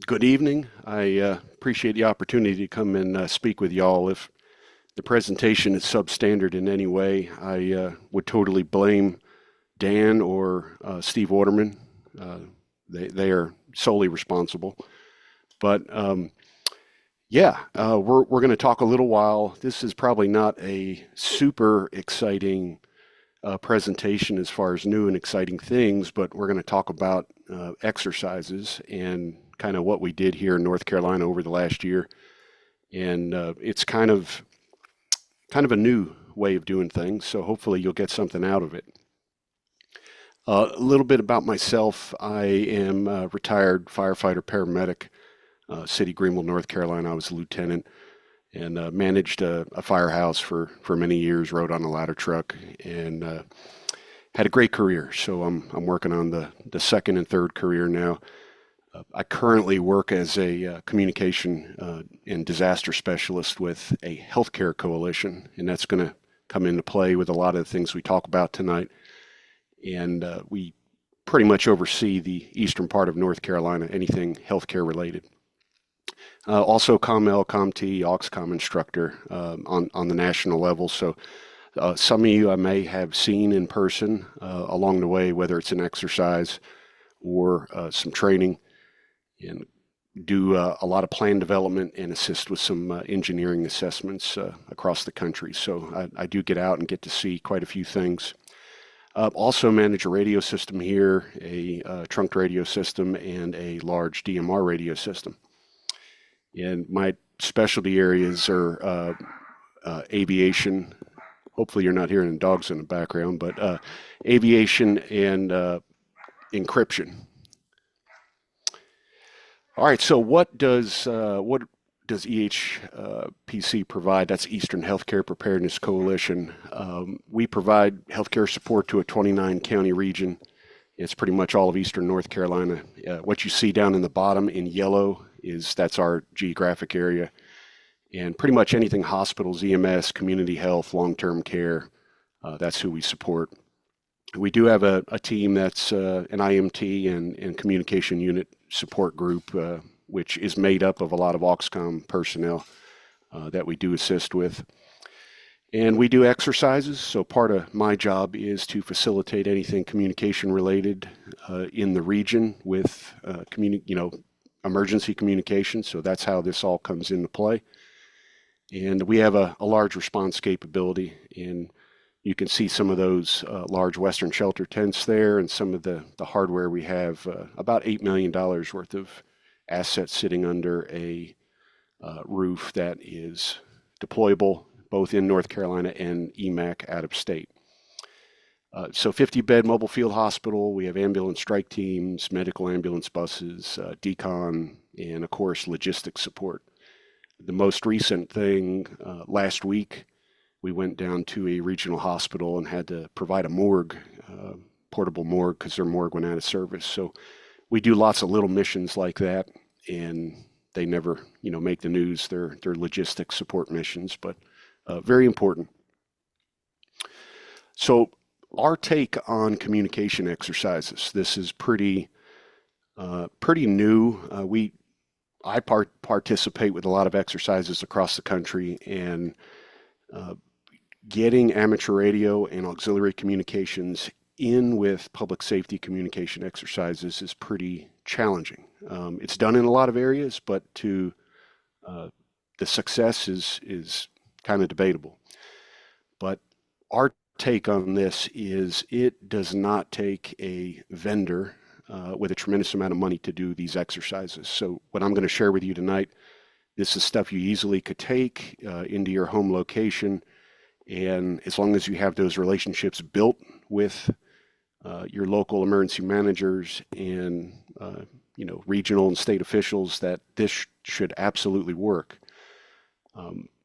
Good evening. I appreciate the opportunity to come and speak with y'all. If the presentation is substandard in any way, I would totally blame Dan or Steve Waterman. Uh, they are solely responsible. But yeah, we're going to talk a little while. This is probably not a super exciting presentation as far as new and exciting things, but we're going to talk about exercises and kind of what we did here in North Carolina over the last year. And it's kind of a new way of doing things, so hopefully you'll get something out of it. A little bit about myself. I am a retired firefighter paramedic, City Greenville, North Carolina. I was a lieutenant and managed a firehouse for many years, rode on a ladder truck, and had a great career. So I'm working on the second and third career now. I currently work as a communication and disaster specialist with a healthcare coalition, and that's going to come into play with a lot of the things we talk about tonight. And we pretty much oversee the eastern part of North Carolina, anything healthcare related. Also, CommL, CommT, AuxComm instructor on the national level. So some of you I may have seen in person along the way, whether it's an exercise or some training, and do a lot of plan development and assist with some engineering assessments across the country. So I do get out and get to see quite a few things. Also manage a radio system here, a trunked radio system, and a large DMR radio system. And my specialty areas are aviation. Hopefully you're not hearing dogs in the background, but aviation and encryption. All right, so what does EHPC provide? That's Eastern Healthcare Preparedness Coalition. We provide healthcare support to a 29 county region. It's pretty much all of Eastern North Carolina. What you see down in the bottom in yellow that's our geographic area. And pretty much anything hospitals, EMS, community health, long-term care, that's who we support. We do have a team that's an IMT and communication unit support group, which is made up of a lot of AuxComm personnel that we do assist with. And we do exercises, so part of my job is to facilitate anything communication related in the region with emergency communication. So that's how this all comes into play. And we have a large response capability, and you can see some of those large Western shelter tents there and some of the hardware we have, about $8 million worth of assets sitting under a roof that is deployable both in North Carolina and EMAC out of state. So 50-bed mobile field hospital, we have ambulance strike teams, medical ambulance buses, decon, and of course logistics support. The most recent thing, last week, we went down to a regional hospital and had to provide a morgue, portable morgue, because their morgue went out of service. So we do lots of little missions like that, and they never, make the news. They're logistics support missions, but very important. So our take on communication exercises. This is pretty new. I participate with a lot of exercises across the country, and getting amateur radio and auxiliary communications in with public safety communication exercises is pretty challenging. It's done in a lot of areas, but the success is kind of debatable. But our take on this is it does not take a vendor with a tremendous amount of money to do these exercises. So what I'm going to share with you tonight, this is stuff you easily could take into your home location, and as long as you have those relationships built with your local emergency managers and regional and state officials, that this should absolutely work.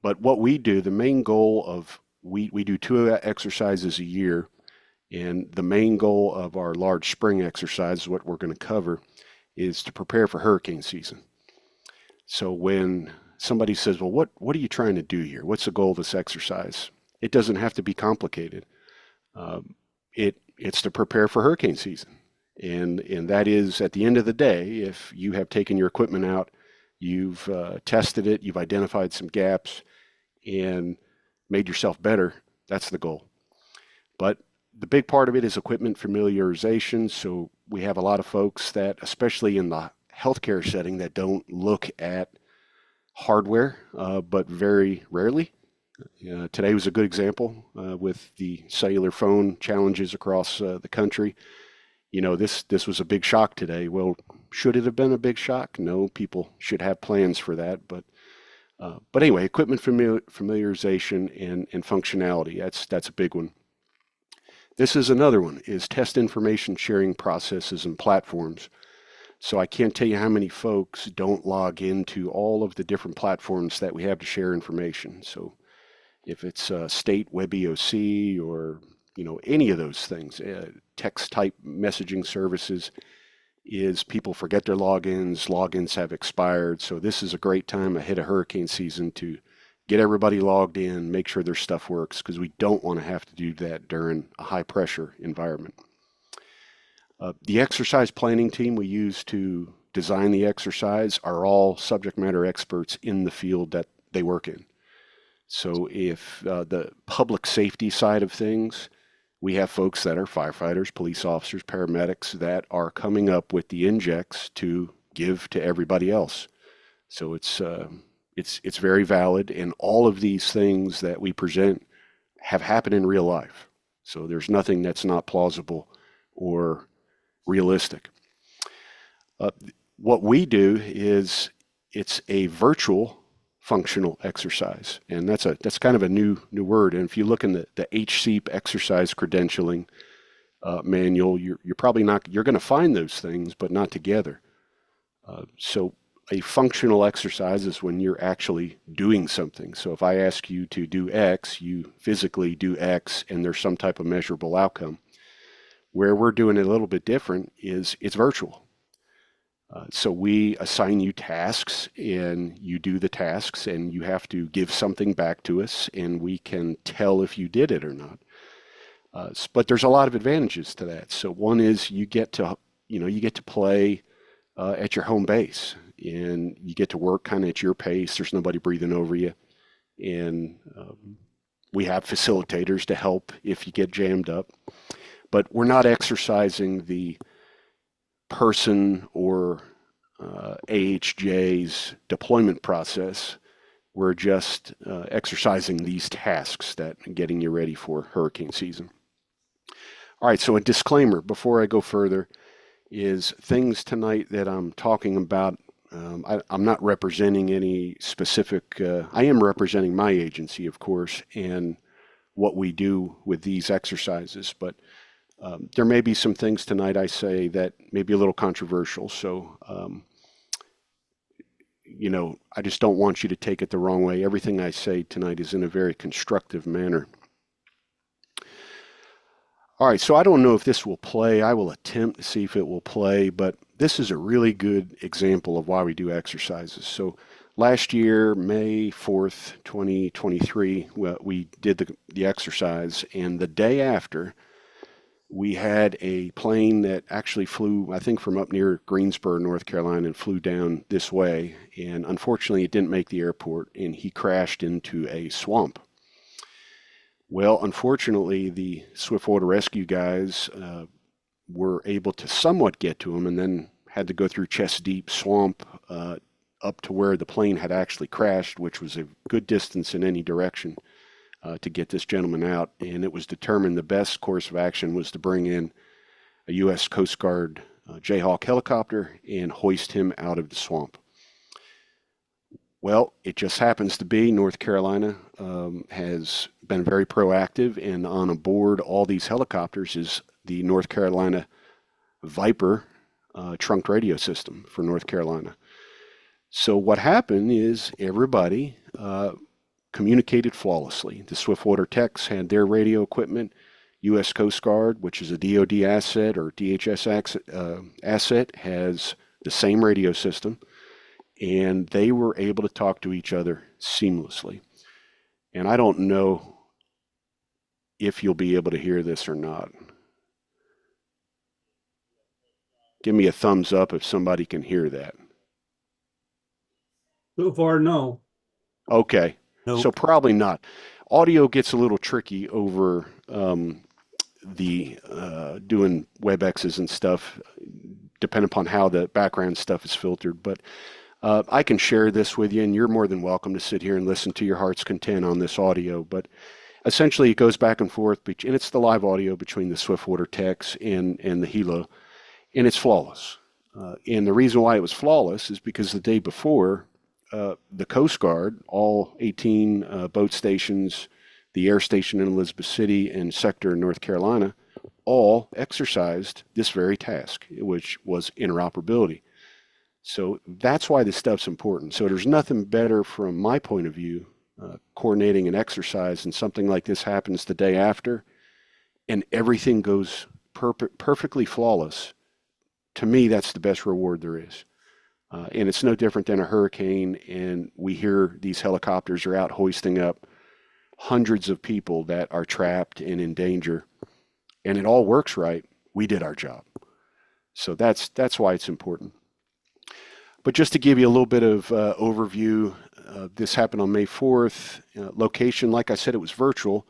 But what we do, the main goal of we do 2 exercises a year, and the main goal of our large spring exercise, what we're going to cover, is to prepare for hurricane season. So when somebody says, well, what are you trying to do here? What's the goal of this exercise? It doesn't have to be complicated. It's to prepare for hurricane season. And that is, at the end of the day, if you have taken your equipment out, you've tested it, you've identified some gaps, and made yourself better, that's the goal. But the big part of it is equipment familiarization. So we have a lot of folks that, especially in the healthcare setting, that don't look at hardware, but very rarely. Today was a good example with the cellular phone challenges across the country. This was a big shock today. Well, should it have been a big shock? No, people should have plans for that. But anyway, equipment familiarization and functionality, that's a big one. This is another one, is test information sharing processes and platforms. So I can't tell you how many folks don't log into all of the different platforms that we have to share information. So if it's state WebEOC or any of those things, text type messaging services, is people forget their logins have expired. So this is a great time ahead of hurricane season to get everybody logged in, make sure their stuff works, because we don't want to have to do that during a high pressure environment. The exercise planning team we use to design the exercise are all subject matter experts in the field that they work in. So if the public safety side of things, we have folks that are firefighters, police officers, paramedics that are coming up with the injects to give to everybody else. So it's very valid, and all of these things that we present have happened in real life. So there's nothing that's not plausible or realistic. What we do is it's a virtual functional exercise, and that's kind of a new word. And if you look in the HCEP exercise credentialing manual, you're probably not, you're going to find those things, but not together. So a functional exercise is when you're actually doing something. So if I ask you to do X, you physically do X, and there's some type of measurable outcome. Where we're doing it a little bit different is it's virtual. So we assign you tasks, and you do the tasks, and you have to give something back to us, and we can tell if you did it or not. But there's a lot of advantages to that. So one is you get to play at your home base, and you get to work kind of at your pace. There's nobody breathing over you, and we have facilitators to help if you get jammed up. But we're not exercising the person or AHJ's deployment process. We're just exercising these tasks that are getting you ready for hurricane season. All right, so a disclaimer before I go further is things tonight that I'm talking about. I'm not representing any specific, I am representing my agency, of course, and what we do with these exercises, but there may be some things tonight I say that may be a little controversial. So, I just don't want you to take it the wrong way. Everything I say tonight is in a very constructive manner. All right, so I don't know if this will play. I will attempt to see if it will play, but this is a really good example of why we do exercises. So last year, May 4th, 2023, we did the exercise, and the day after, we had a plane that actually flew, I think, from up near Greensboro, North Carolina, and flew down this way. And unfortunately, it didn't make the airport, and he crashed into a swamp. Well, unfortunately, the swiftwater rescue guys were able to somewhat get to him, and then had to go through chest-deep swamp up to where the plane had actually crashed, which was a good distance in any direction. To get this gentleman out, and it was determined the best course of action was to bring in a U.S. Coast Guard Jayhawk helicopter and hoist him out of the swamp. Well, it just happens to be North Carolina has been very proactive, and on board all these helicopters is the North Carolina Viper trunked radio system for North Carolina. So what happened is everybody communicated flawlessly. The Swiftwater techs had their radio equipment. U.S. Coast Guard, which is a DoD asset or DHS asset, has the same radio system, and they were able to talk to each other seamlessly. And I don't know if you'll be able to hear this or not. Give me a thumbs up if somebody can hear that. So far, no. Okay, so Nope. probably not. Audio gets a little tricky over the doing WebExes and stuff, depending upon how the background stuff is filtered. But I can share this with you, and you're more than welcome to sit here and listen to your heart's content on this audio. But essentially, it goes back and forth, and it's the live audio between the Swiftwater techs and the Hilo, and it's flawless. And the reason why it was flawless is because the day before, the Coast Guard, all 18 boat stations, the air station in Elizabeth City and sector in North Carolina, all exercised this very task, which was interoperability. So that's why this stuff's important. So there's nothing better from my point of view, coordinating an exercise and something like this happens the day after and everything goes perfectly flawless. To me, that's the best reward there is. And it's no different than a hurricane, and we hear these helicopters are out hoisting up hundreds of people that are trapped and in danger, and it all works right. We did our job. So that's why it's important. But just to give you a little bit of overview, this happened on May 4th. Location, like I said, it was virtual.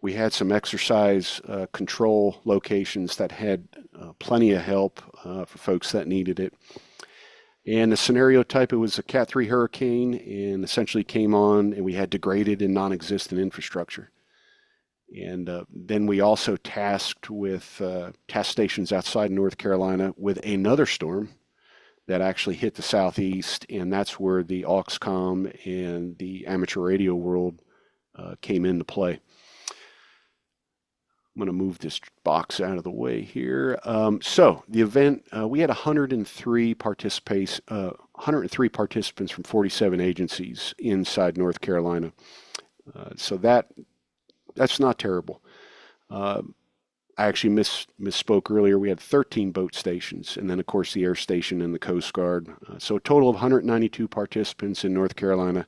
We had some exercise control locations that had plenty of help for folks that needed it. And the scenario type, it was a Cat 3 hurricane and essentially came on and we had degraded and non-existent infrastructure. And then we also tasked with task stations outside North Carolina with another storm that actually hit the southeast, and that's where the AuxComm and the amateur radio world came into play. I'm going to move this box out of the way here. So the event, we had 103 participants from 47 agencies inside North Carolina. So that's not terrible. I actually misspoke earlier. We had 13 boat stations, and then of course the air station and the Coast Guard. So a total of 192 participants in North Carolina.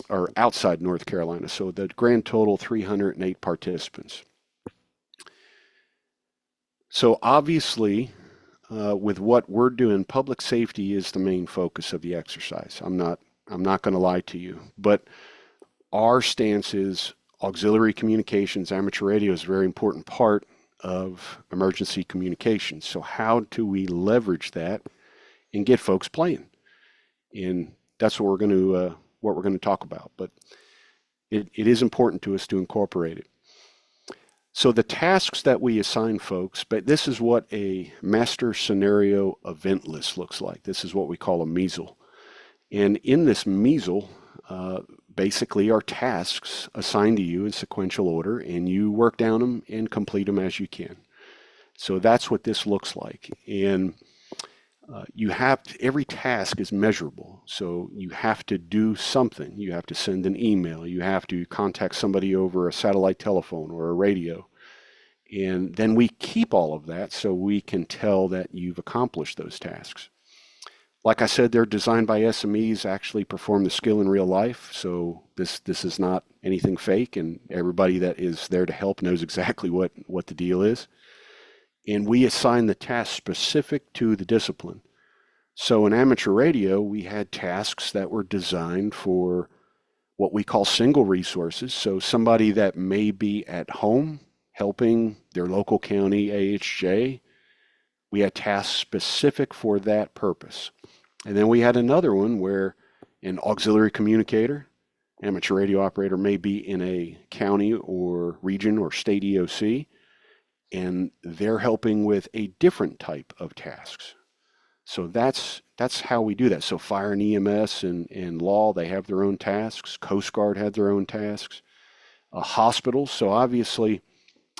Or outside North Carolina. So the grand total, 308 participants. So obviously, with what we're doing, public safety is the main focus of the exercise. I'm not going to lie to you, but our stance is auxiliary communications. Amateur radio is a very important part of emergency communications. So how do we leverage that and get folks playing? And that's what we're going to talk about, but it is important to us to incorporate it. So the tasks that we assign folks, but this is what a master scenario event list looks like. This is what we call a measle. And in this measle, basically are tasks assigned to you in sequential order, and you work down them and complete them as you can. So that's what this looks like. And every task is measurable. So you have to do something. You have to send an email. You have to contact somebody over a satellite telephone or a radio. And then we keep all of that so we can tell that you've accomplished those tasks. Like I said, they're designed by SMEs, actually perform the skill in real life. So this is not anything fake, and everybody that is there to help knows exactly what the deal is. And we assign the task specific to the discipline. So in amateur radio, we had tasks that were designed for what we call single resources. So somebody that may be at home helping their local county AHJ, we had tasks specific for that purpose. And then we had another one where an auxiliary communicator, amateur radio operator, may be in a county or region or state EOC, and they're helping with a different type of tasks. So that's how we do that. So fire and EMS and law, they have their own tasks. Coast Guard had their own tasks. Hospitals, so obviously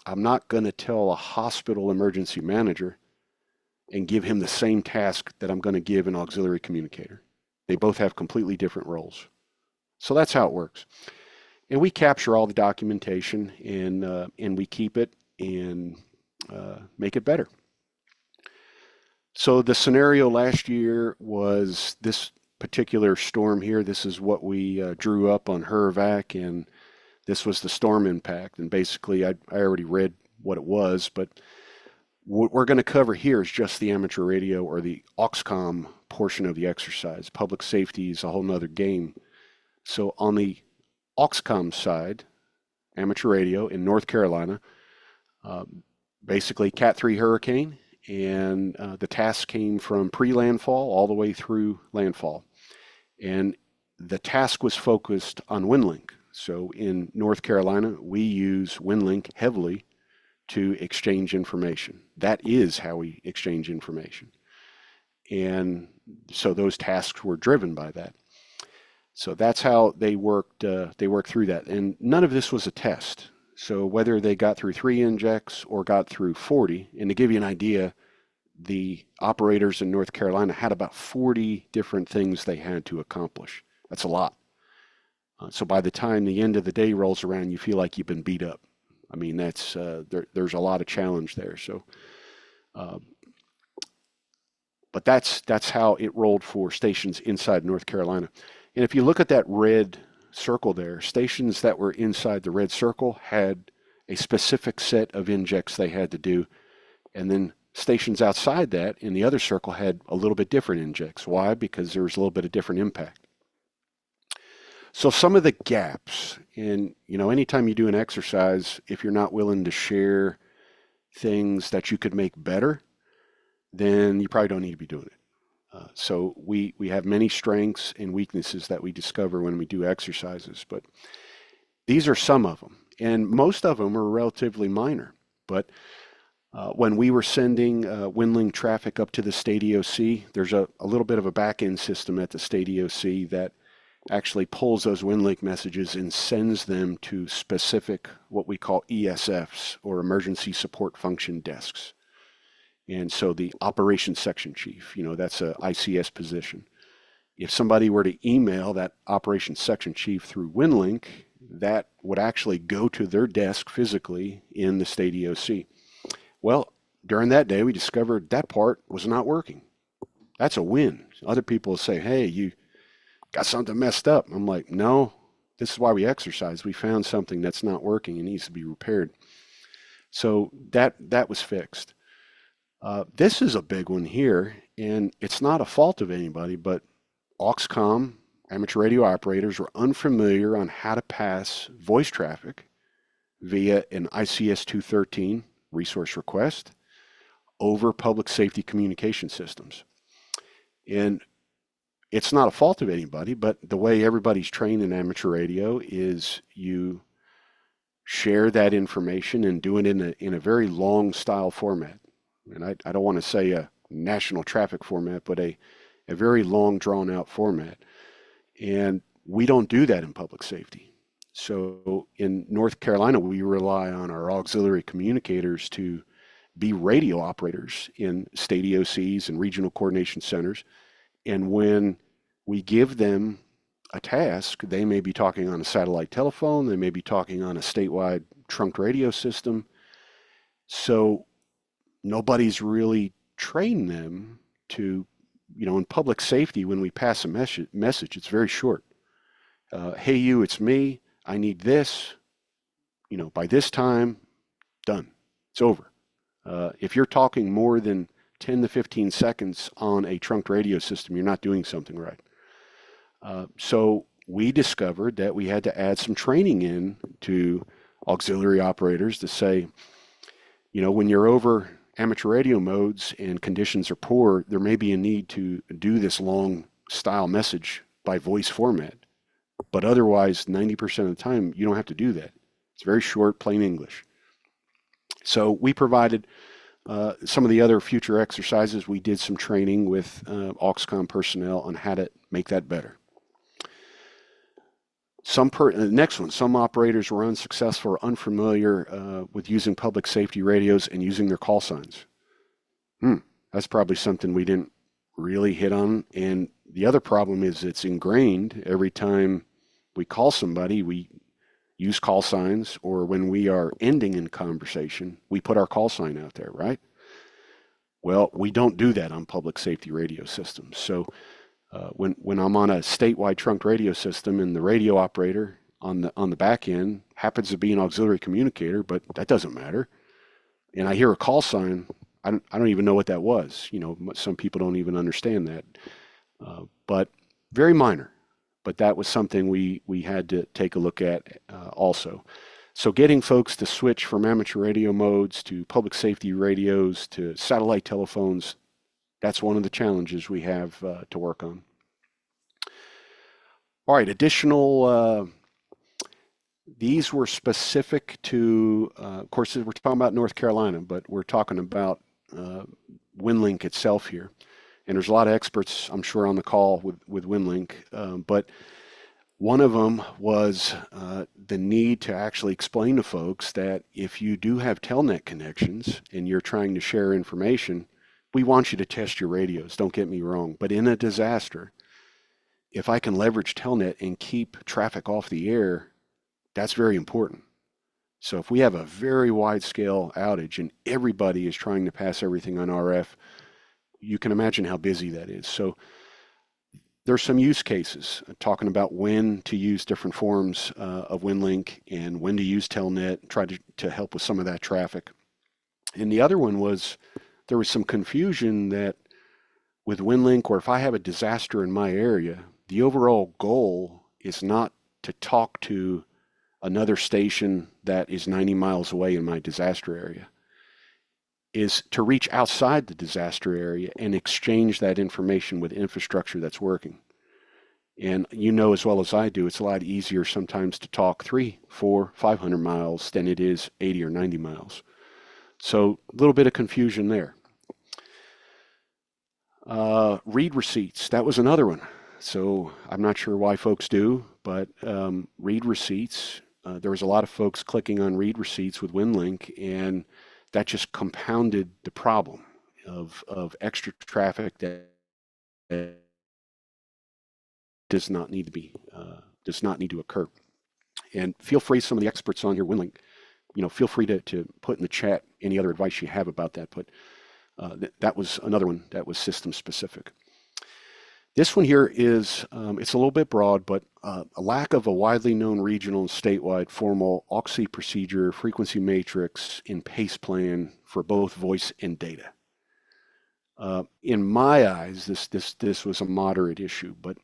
I'm not going to tell a hospital emergency manager and give him the same task that I'm going to give an auxiliary communicator. They both have completely different roles. So that's how it works. And we capture all the documentation and we keep it and make it better. So the scenario last year was this particular storm here. This is what we drew up on HURVAC, and this was the storm impact. And basically, I already read what it was, but What we're going to cover here is just the amateur radio or the AuxComm portion of the exercise. Public safety is a whole nother game. So on the AuxComm side, amateur radio in North Carolina, basically Cat 3 hurricane, and the task came from pre-landfall all the way through landfall. And the task was focused on WinLink. So in North Carolina, we use WinLink heavily to exchange information. That is how we exchange information. And so those tasks were driven by that. So that's how they worked through that. And none of this was a test. So whether they got through 3 injects or got through 40, and to give you an idea, the operators in North Carolina had about 40 different things they had to accomplish. That's a lot. So by the time the end of the day rolls around, you feel like you've been beat up. I mean, that's there's a lot of challenge there. So, but that's how it rolled for stations inside North Carolina. And if you look at that red circle there, stations that were inside the red circle had a specific set of injects they had to do, and then stations outside that in the other circle had a little bit different injects. Why? Because there was a little bit of different impact. So some of the gaps, and anytime you do an exercise, if you're not willing to share things that you could make better, then you probably don't need to be doing it. So we have many strengths and weaknesses that we discover when we do exercises, but these are some of them, and most of them are relatively minor. But when we were sending WinLink traffic up to the state EOC, there's a little bit of a back-end system at the state EOC that actually pulls those WinLink messages and sends them to specific, what we call ESFs, or emergency support function desks. And so the operations section chief, that's a ICS position. If somebody were to email that operations section chief through WinLink, that would actually go to their desk physically in the state EOC. Well, during that day, we discovered that part was not working. That's a win. Other people will say, hey, you got something messed up. I'm like, no, this is why we exercise. We found something that's not working and needs to be repaired. So that was fixed. This is a big one here, and it's not a fault of anybody, but AuxComm, amateur radio operators, were unfamiliar on how to pass voice traffic via an ICS 213 resource request over public safety communication systems. And it's not a fault of anybody, but the way everybody's trained in amateur radio is you share that information and do it in a very long style format. And I don't want to say a national traffic format, but a very long drawn out format. And we don't do that in public safety. So in North Carolina, we rely on our auxiliary communicators to be radio operators in state EOCs and regional coordination centers. And when we give them a task, they may be talking on a satellite telephone, they may be talking on a statewide trunked radio system. So nobody's really trained them to, in public safety, when we pass a message, it's very short. Hey, you, it's me. I need this. By this time, done. It's over. If you're talking more than 10 to 15 seconds on a trunked radio system, you're not doing something right. So we discovered that we had to add some training in to auxiliary operators to say, when you're over amateur radio modes and conditions are poor, there may be a need to do this long style message by voice format. But otherwise, 90% of the time, you don't have to do that. It's very short, plain English. So we provided some of the other future exercises. We did some training with AuxComm personnel on how to make that better. The next one, some operators were unsuccessful or unfamiliar with using public safety radios and using their call signs. That's probably something we didn't really hit on. And the other problem is it's ingrained. Every time we call somebody, we use call signs, or when we are ending in conversation, we put our call sign out there, right? Well, we don't do that on public safety radio systems. So when I'm on a statewide trunked radio system and the radio operator on the back end happens to be an auxiliary communicator, but that doesn't matter, and I hear a call sign, I don't even know what that was. Some people don't even understand that. But very minor. But that was something we had to take a look at also. So getting folks to switch from amateur radio modes to public safety radios to satellite telephones, that's one of the challenges we have to work on. All right, additional, these were specific to, of course, we're talking about North Carolina, but we're talking about WinLink itself here. And there's a lot of experts, I'm sure, on the call with WinLink, but one of them was the need to actually explain to folks that if you do have telnet connections and you're trying to share information, we want you to test your radios, don't get me wrong. But in a disaster, if I can leverage telnet and keep traffic off the air, that's very important. So if we have a very wide scale outage and everybody is trying to pass everything on RF, you can imagine how busy that is. So there's some use cases talking about when to use different forms of WinLink and when to use telnet, try to help with some of that traffic. And the other one was there was some confusion that with WinLink, or if I have a disaster in my area, the overall goal is not to talk to another station that is 90 miles away in my disaster area, is to reach outside the disaster area and exchange that information with infrastructure that's working. And you know as well as I do, it's a lot easier sometimes to talk 300, 400, 500 miles than it is 80 or 90 miles. So a little bit of confusion there. Read receipts, that was another one. So I'm not sure why folks do, but read receipts, there was a lot of folks clicking on read receipts with WinLink, and that just compounded the problem of extra traffic that does not need to occur. And feel free, some of the experts on here, WinLink, feel free to put in the chat any other advice you have about that. But that was another one that was system specific. This one here is, it's a little bit broad, but a lack of a widely known regional and statewide formal AuxComm procedure, frequency matrix, and pace plan for both voice and data. In my eyes, this was a moderate issue, but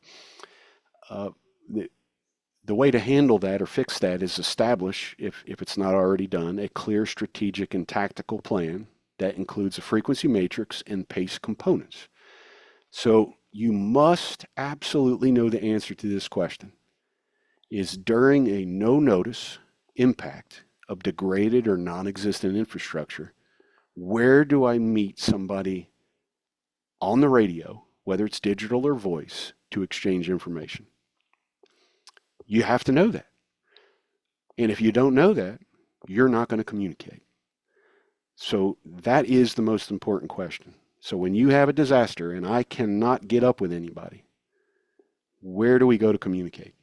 the way to handle that or fix that is establish, if it's not already done, a clear strategic and tactical plan that includes a frequency matrix and pace components. So you must absolutely know the answer to this question. Is during a no notice impact of degraded or non-existent infrastructure, where do I meet somebody on the radio, whether it's digital or voice, to exchange information? You have to know that. And if you don't know that, you're not going to communicate. So that is the most important question. So when you have a disaster and I cannot get up with anybody, where do we go to communicate?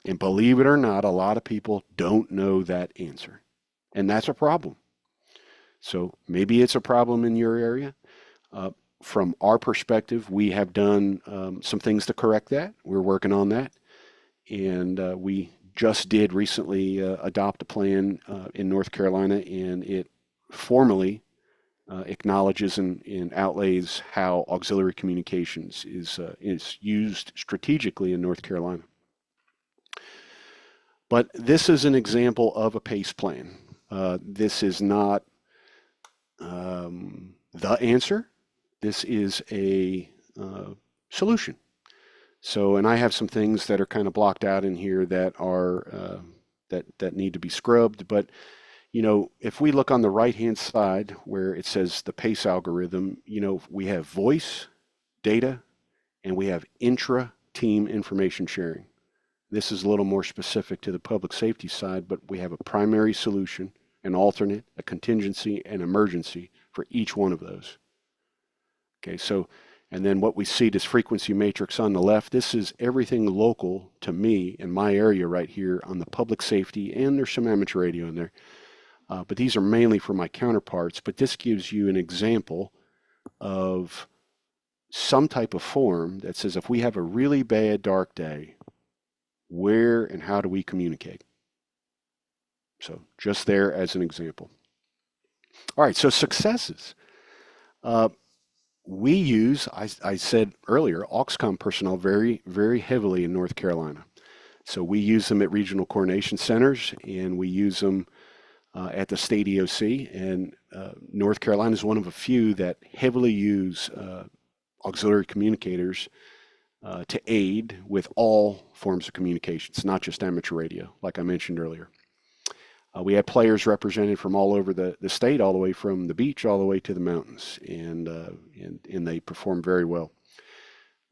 And believe it or not, a lot of people don't know that answer. And that's a problem. So maybe it's a problem in your area. From our perspective, we have done some things to correct that. We're working on that. And we just did recently adopt a plan in North Carolina, and it formally acknowledges and outlays how auxiliary communications is used strategically in North Carolina. But this is an example of a PACE plan. This is not the answer. This is a solution. So, and I have some things that are kind of blocked out in here that are that need to be scrubbed. But if we look on the right-hand side where it says the PACE algorithm, we have voice, data, and we have intra-team information sharing. This is a little more specific to the public safety side, but we have a primary solution, an alternate, a contingency, and emergency for each one of those. Okay, so, and then what we see, this frequency matrix on the left, this is everything local to me in my area right here on the public safety, and there's some amateur radio in there. But these are mainly for my counterparts, but this gives you an example of some type of form that says if we have a really bad dark day, where and how do we communicate? So just there as an example. All right, so successes. Uh, we use, I said earlier, AuxComm personnel very, very heavily in North Carolina. So we use them at regional coordination centers, and we use them at the state EOC. And North Carolina is one of a few that heavily use auxiliary communicators to aid with all forms of communications, not just amateur radio, like I mentioned earlier. We had players represented from all over the state, all the way from the beach, all the way to the mountains, and they performed very well.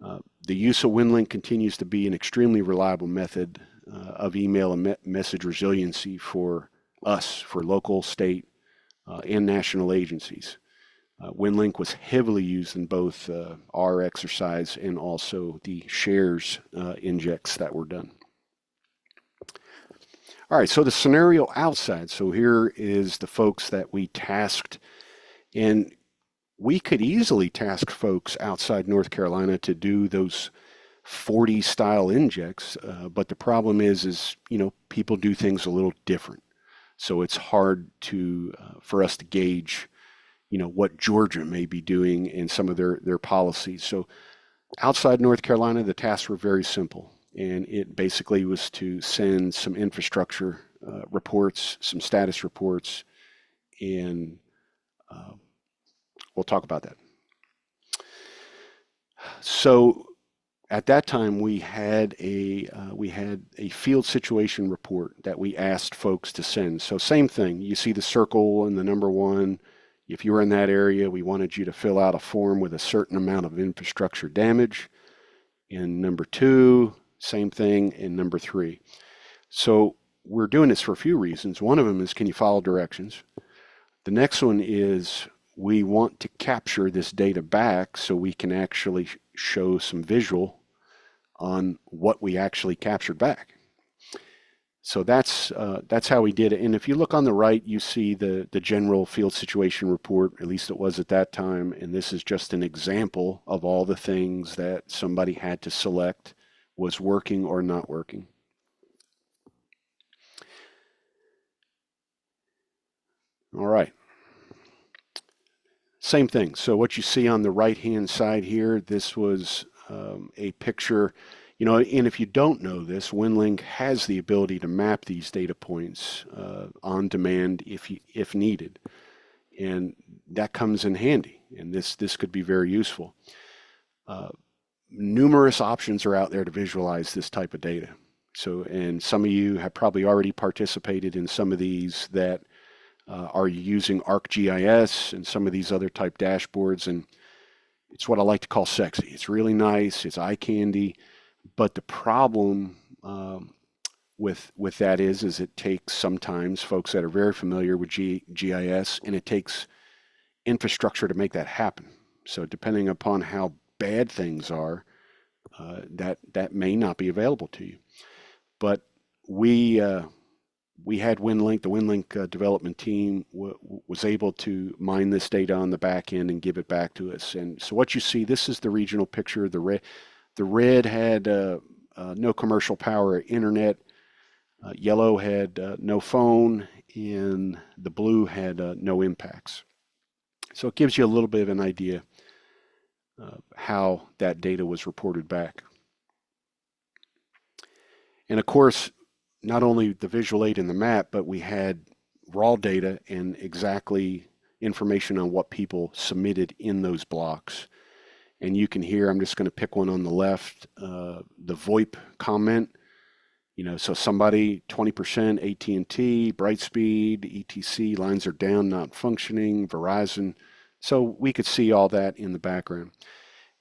The use of WinLink continues to be an extremely reliable method of email and message resiliency for us, for local, state, and national agencies. WinLink was heavily used in both our exercise and also the shares injects that were done. All right, so the scenario outside. So here is the folks that we tasked, and we could easily task folks outside North Carolina to do those 40 style injects, but the problem is people do things a little different. So it's hard to for us to gauge, what Georgia may be doing in some of their policies. So outside North Carolina, the tasks were very simple. And it basically was to send some infrastructure reports, some status reports, and we'll talk about that. So at that time, we had a field situation report that we asked folks to send. So same thing. You see the circle and the number 1. If you were in that area, we wanted you to fill out a form with a certain amount of infrastructure damage. And number 2. Same thing in number 3. So we're doing this for a few reasons. One of them is, can you follow directions? The next one is, we want to capture this data back so we can actually show some visual on what we actually captured back. So that's how we did it. And if you look on the right, you see the general field situation report, at least it was at that time. And this is just an example of all the things that somebody had to select was working or not working. All right. Same thing. So what you see on the right-hand side here, this was a picture, and if you don't know this, WinLink has the ability to map these data points on demand if needed. And that comes in handy, and this could be very useful. Numerous options are out there to visualize this type of data. So, and some of you have probably already participated in some of these that are using ArcGIS and some of these other type dashboards, and it's what I like to call sexy. It's really nice, it's eye candy, but the problem with that is it takes sometimes folks that are very familiar with GIS, and it takes infrastructure to make that happen. So depending upon how bad things are, that may not be available to you. But we had WinLink. The WinLink development team was able to mine this data on the back end and give it back to us. And so what you see, this is the regional picture. The red had no commercial power or internet. Yellow had no phone, and the blue had no impacts. So it gives you a little bit of an idea how that data was reported back. And of course, not only the visual aid in the map, but we had raw data and exactly information on what people submitted in those blocks. And you can hear, I'm just going to pick one on the left, the VoIP comment. So somebody, 20%, AT&T, Brightspeed, ETC, lines are down, not functioning, Verizon. So we could see all that in the background.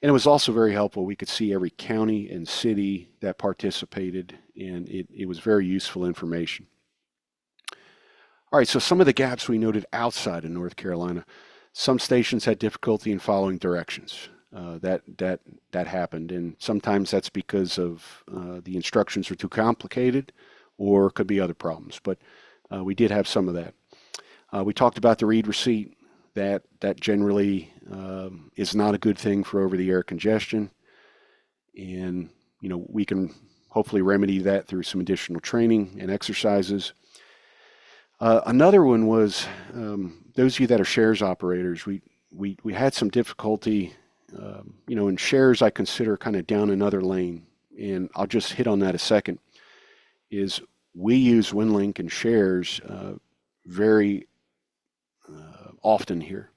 And it was also very helpful. We could see every county and city that participated, and it was very useful information. All right, so some of the gaps we noted outside of North Carolina. Some stations had difficulty in following directions. That happened, and sometimes that's because of the instructions are too complicated, or could be other problems. But we did have some of that. We talked about the read receipt. That generally is not a good thing for over-the-air congestion, and we can hopefully remedy that through some additional training and exercises. Another one was those of you that are shares operators. we had some difficulty, in shares I consider kind of down another lane, and I'll just hit on that a second, is we use WinLink and shares very often here.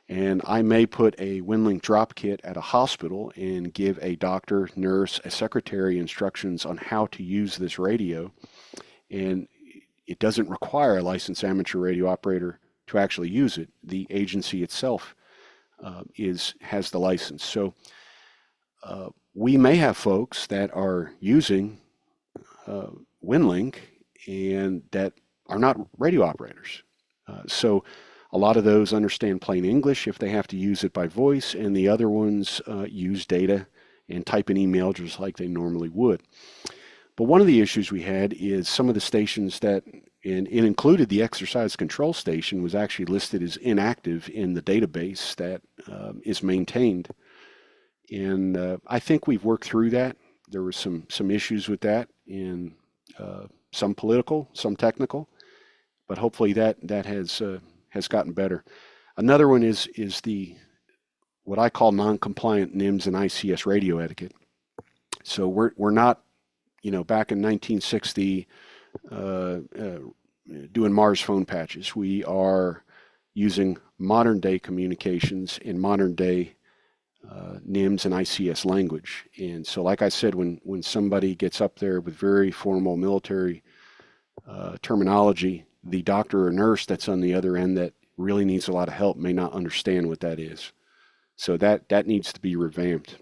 And I may put a WinLink drop kit at a hospital and give a doctor, nurse, a secretary instructions on how to use this radio. And it doesn't require a licensed amateur radio operator to actually use it. The agency itself has the license. So we may have folks that are using WinLink and that are not radio operators. So a lot of those understand plain English if they have to use it by voice, and the other ones use data and type an email just like they normally would. But one of the issues we had is some of the stations that, and it included the exercise control station, was actually listed as inactive in the database that is maintained. And I think we've worked through that. There were some issues with that, and some political, some technical, but hopefully that has gotten better. Another one is the what I call non-compliant NIMS and ICS radio etiquette. So we're not, back in 1960 doing Mars phone patches. We are using modern day communications in modern day NIMS and ICS language. And so, like I said, when somebody gets up there with very formal military terminology, the doctor or nurse that's on the other end that really needs a lot of help may not understand what that is. So that needs to be revamped.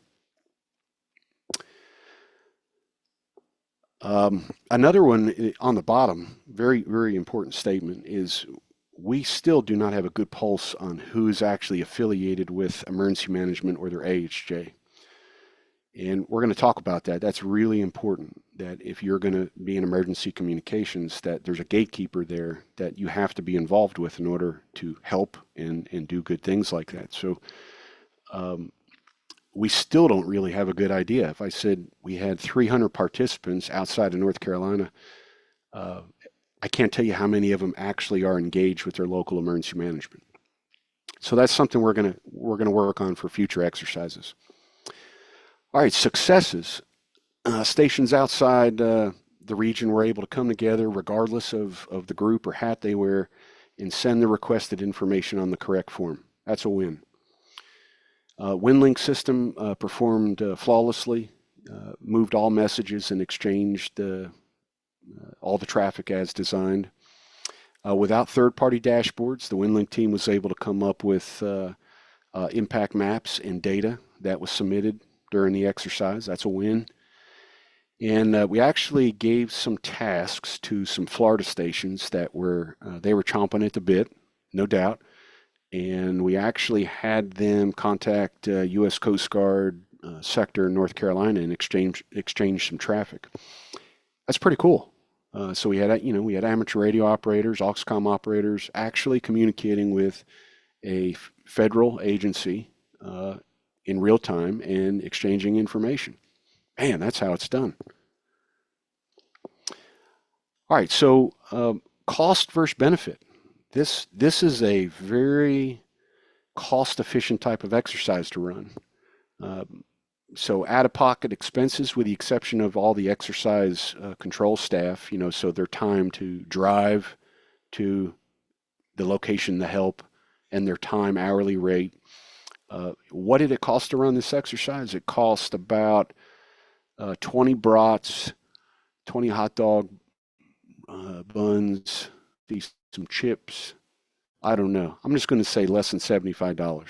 Another one on the bottom, very, very important statement, is we still do not have a good pulse on who's actually affiliated with emergency management or their AHJ. And we're going to talk about that. That's really important, that if you're going to be in emergency communications, that there's a gatekeeper there that you have to be involved with in order to help and do good things like that. So we still don't really have a good idea. If I said we had 300 participants outside of North Carolina, I can't tell you how many of them actually are engaged with their local emergency management. So that's something we're going to work on for future exercises. All right, successes. Stations outside the region were able to come together regardless of the group or hat they wear and send the requested information on the correct form. That's a win. WinLink system performed flawlessly, moved all messages and exchanged all the traffic as designed. Without third-party dashboards, the WinLink team was able to come up with impact maps and data that was submitted during the exercise. That's a win. And we actually gave some tasks to some Florida stations that they were chomping at the bit, no doubt. And we actually had them contact U.S. Coast Guard sector in North Carolina and exchange some traffic. That's pretty cool. So we had amateur radio operators, AuxComm operators actually communicating with a federal agency in real time and exchanging information. Man, that's how it's done. All right, so cost versus benefit. This is a very cost-efficient type of exercise to run. So out-of-pocket expenses, with the exception of all the exercise control staff, so their time to drive to the location to help and their time hourly rate. What did it cost to run this exercise? It cost about 20 brats, 20 hot dog buns, some chips. I don't know. I'm just going to say less than $75.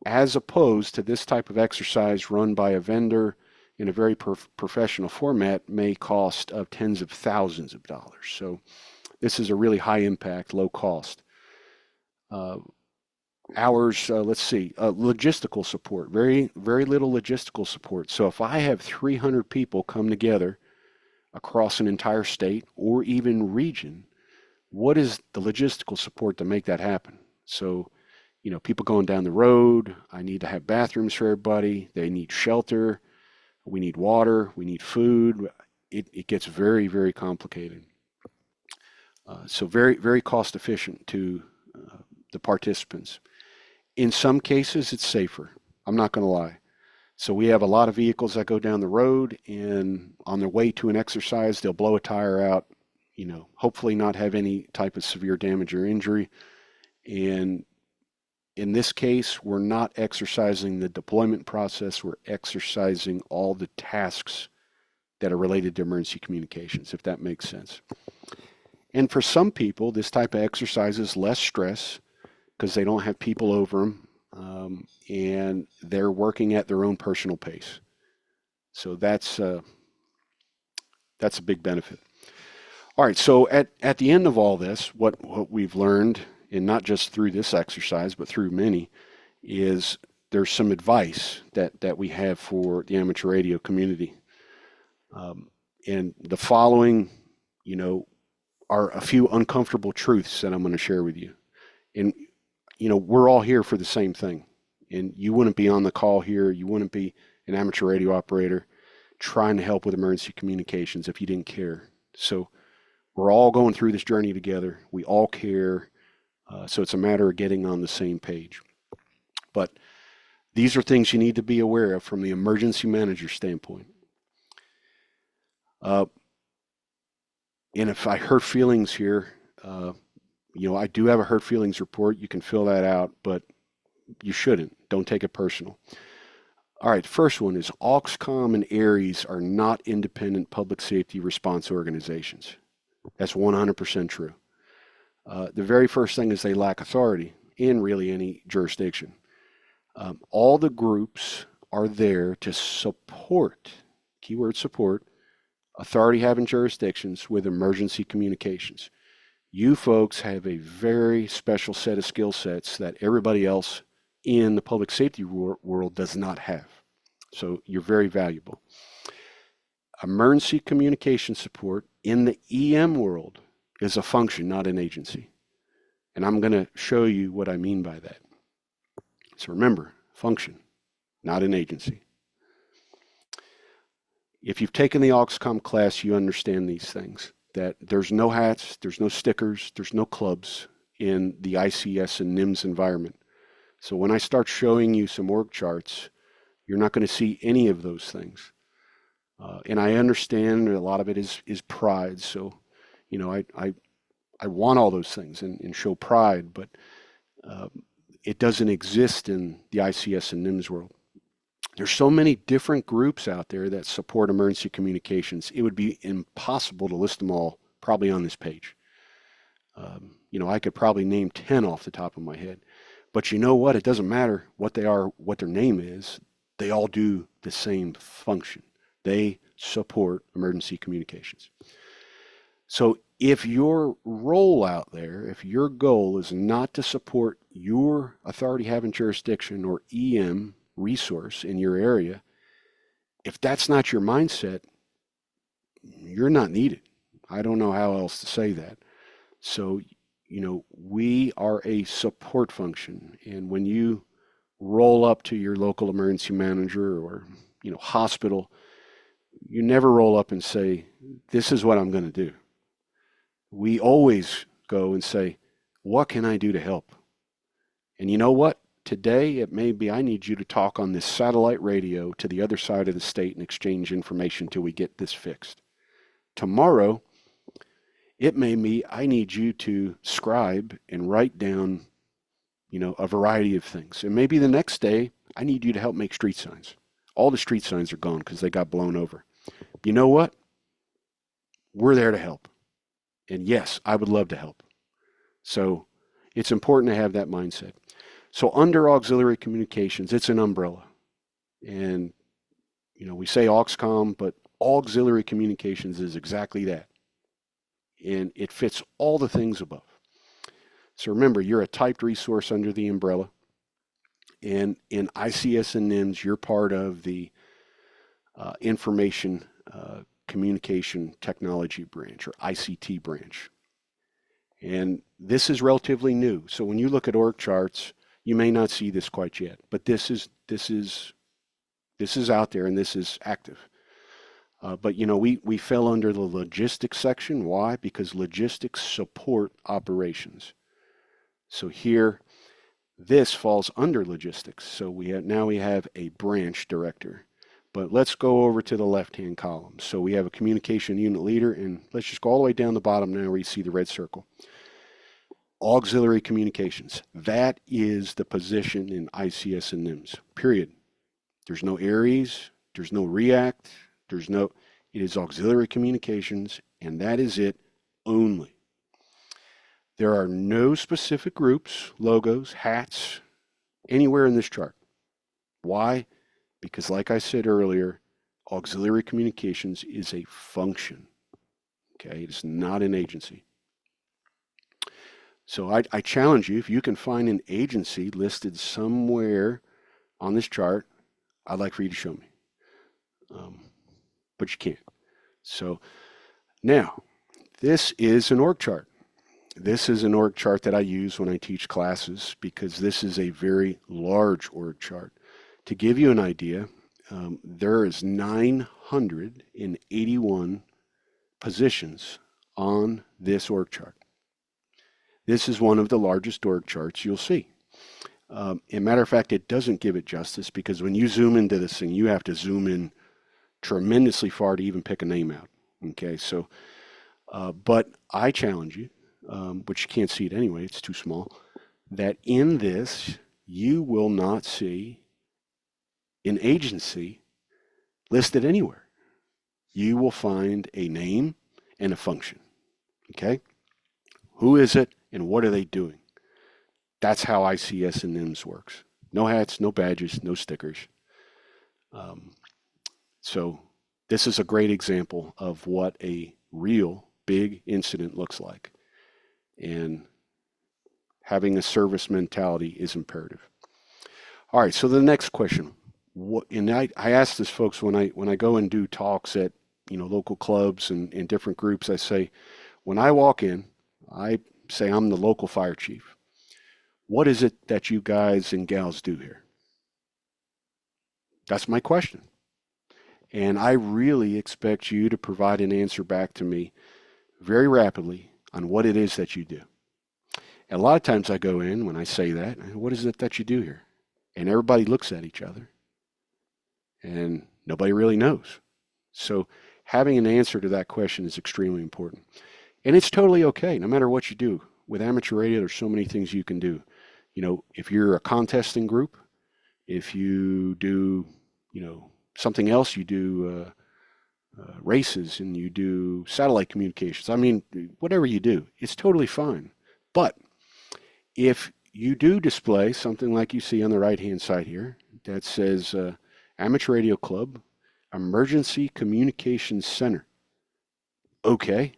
As opposed to this type of exercise run by a vendor in a very professional format may cost tens of thousands of dollars. So this is a really high impact, low cost. Hours, let's see, logistical support, very, very little logistical support. So if I have 300 people come together across an entire state or even region, what is the logistical support to make that happen? So, people going down the road, I need to have bathrooms for everybody, they need shelter, we need water, we need food. It gets very, very complicated. So very, very cost efficient to the participants. In some cases, it's safer. I'm not going to lie. So we have a lot of vehicles that go down the road, and on their way to an exercise, they'll blow a tire out, hopefully not have any type of severe damage or injury. And in this case, we're not exercising the deployment process. We're exercising all the tasks that are related to emergency communications, if that makes sense. And for some people, this type of exercise is less stress because they don't have people over them, and they're working at their own personal pace. So that's a big benefit. All right, so at the end of all this, what we've learned, and not just through this exercise, but through many, is there's some advice that we have for the amateur radio community. And the following, are a few uncomfortable truths that I'm going to share with you. And, we're all here for the same thing. And you wouldn't be on the call here, you wouldn't be an amateur radio operator trying to help with emergency communications if you didn't care. So we're all going through this journey together. We all care. So it's a matter of getting on the same page. But these are things you need to be aware of from the emergency manager standpoint. And if I hurt feelings here, I do have a hurt feelings report. You can fill that out, but you shouldn't. Don't take it personal. All right, first one is AuxComm and ARES are not independent public safety response organizations. That's 100% true. The very first thing is they lack authority in really any jurisdiction. All the groups are there to support, keyword support, authority having jurisdictions with emergency communications. You folks have a very special set of skill sets that everybody else in the public safety world does not have. So you're very valuable. Emergency communication support in the EM world is a function, not an agency. And I'm going to show you what I mean by that. So remember, function, not an agency. If you've taken the AuxComm class, you understand these things, that there's no hats, there's no stickers, there's no clubs in the ICS and NIMS environment. So when I start showing you some org charts, you're not going to see any of those things. And I understand a lot of it is pride. So, I want all those things and show pride, but it doesn't exist in the ICS and NIMS world. There's so many different groups out there that support emergency communications. It would be impossible to list them all probably on this page. I could probably name 10 off the top of my head. But you know what? It doesn't matter what they are, what their name is. They all do the same function. They support emergency communications. So if your role out there, if your goal is not to support your authority having jurisdiction or EM resource in your area, if that's not your mindset, you're not needed. I don't know how else to say that. So, we are a support function. And when you roll up to your local emergency manager or, hospital, you never roll up and say, this is what I'm going to do. We always go and say, what can I do to help? And you know what? Today, it may be I need you to talk on this satellite radio to the other side of the state and exchange information till we get this fixed. Tomorrow, it may be I need you to scribe and write down, a variety of things. And maybe the next day, I need you to help make street signs. All the street signs are gone because they got blown over. You know what? We're there to help. And yes, I would love to help. So it's important to have that mindset. So under auxiliary communications, it's an umbrella. And, we say AuxComm, but auxiliary communications is exactly that. And it fits all the things above. So remember, you're a typed resource under the umbrella. And in ICS and NIMS, you're part of the Information Communication Technology branch, or ICT branch. And this is relatively new. So when you look at org charts, you may not see this quite yet, but this is out there and this is active. But we fell under the logistics section. Why? Because logistics support operations. So here, This falls under logistics. So now we have a branch director. But let's go over to the left-hand column. So we have a communication unit leader, and let's just go all the way down the bottom now where you see the red circle. Auxiliary communications. That is the position in ICS and NIMS, period. There's no ARIES, there's no REACT, it is auxiliary communications, and that is it only. There are no specific groups, logos, hats, anywhere in this chart. Why? Because like I said earlier, auxiliary communications is a function. Okay, it's not an agency. So I challenge you, if you can find an agency listed somewhere on this chart, I'd like for you to show me. But you can't. So now, this is an org chart. This is an org chart that I use when I teach classes because this is a very large org chart. To give you an idea, there is 981 positions on this org chart. This is one of the largest org charts you'll see. As a matter of fact, it doesn't give it justice because when you zoom into this thing, you have to zoom in tremendously far to even pick a name out. Okay, so, but I challenge you, but you can't see it anyway, it's too small, that in this, you will not see an agency listed anywhere. You will find a name and a function. Okay? Who is it and what are they doing? That's how ICS and NIMS works. No hats, no badges, no stickers. So this is a great example of what a real big incident looks like. And having a service mentality is imperative. All right, so the next question. And I ask this, folks, when I go and do talks at local clubs and different groups, I say, when I walk in, I say I'm the local fire chief. What is it that you guys and gals do here? That's my question. And I really expect you to provide an answer back to me very rapidly on what it is that you do. And a lot of times I go in when I say that, what is it that you do here? And everybody looks at each other and nobody really knows. So having an answer to that question is extremely important. And it's totally okay, no matter what you do. With amateur radio, there's so many things you can do. If you're a contesting group, if you do, something else, you do races and you do satellite communications. I mean, whatever you do, it's totally fine. But if you do display something like you see on the right-hand side here that says Amateur Radio Club, Emergency Communications Center. Okay,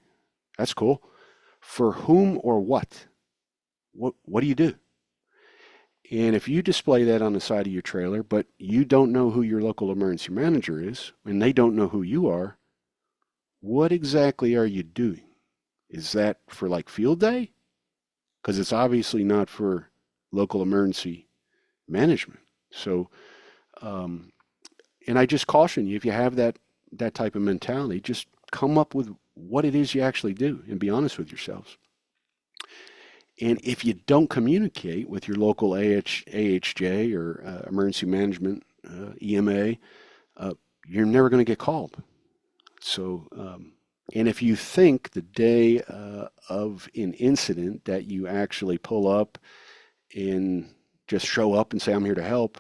that's cool. For whom or what? What do you do? And if you display that on the side of your trailer, but you don't know who your local emergency manager is, and they don't know who you are, what exactly are you doing? Is that for like field day? Because it's obviously not for local emergency management. So, and I just caution you, if you have that type of mentality, just come up with what it is you actually do and be honest with yourselves. And if you don't communicate with your local AHJ or emergency management, EMA, you're never going to get called. So, and if you think the day of an incident that you actually pull up and just show up and say, I'm here to help,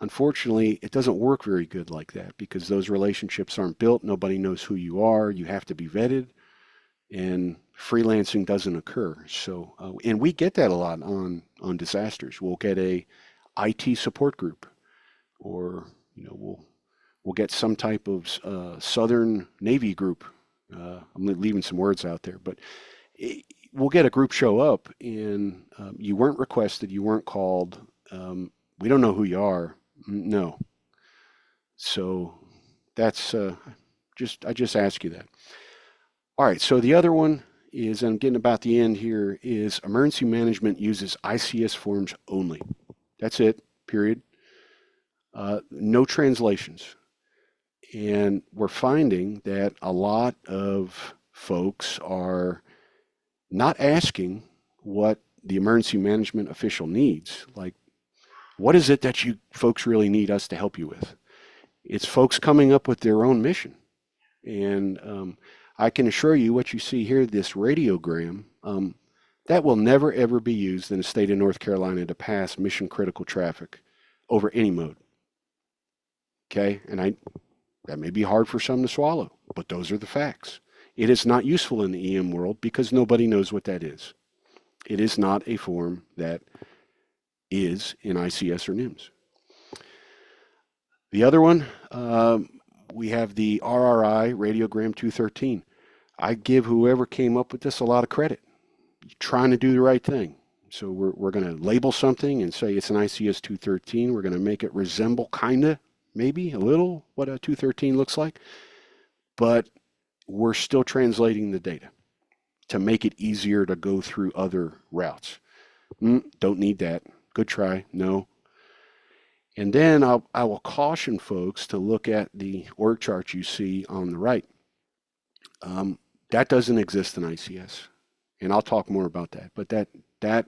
unfortunately, it doesn't work very good like that because those relationships aren't built. Nobody knows who you are. You have to be vetted. And freelancing doesn't occur. So, and we get that a lot on disasters. We'll get a IT support group, or we'll get some type of Southern Navy group. I'm leaving some words out there, but we'll get a group show up, and you weren't requested, you weren't called. We don't know who you are. No. So that's I just ask you that. All right, so the other one is, I'm getting about the end here, is emergency management uses ICS forms only. That's it, period. No translations. And we're finding that a lot of folks are not asking what the emergency management official needs. Like, what is it that you folks really need us to help you with? It's folks coming up with their own mission. And I can assure you what you see here, this radiogram, that will never ever be used in the state of North Carolina to pass mission critical traffic over any mode. Okay, and that may be hard for some to swallow, but those are the facts. It is not useful in the EM world because nobody knows what that is. It is not a form that is in ICS or NIMS. The other one, we have the RRI Radiogram 213. I give whoever came up with this a lot of credit. You're trying to do the right thing. So we're going to label something and say it's an ICS 213. We're going to make it resemble kinda, maybe a little, what a 213 looks like. But we're still translating the data to make it easier to go through other routes. Don't need that. Good try. No. And then I will caution folks to look at the org chart you see on the right. That doesn't exist in ICS. And I'll talk more about that. But that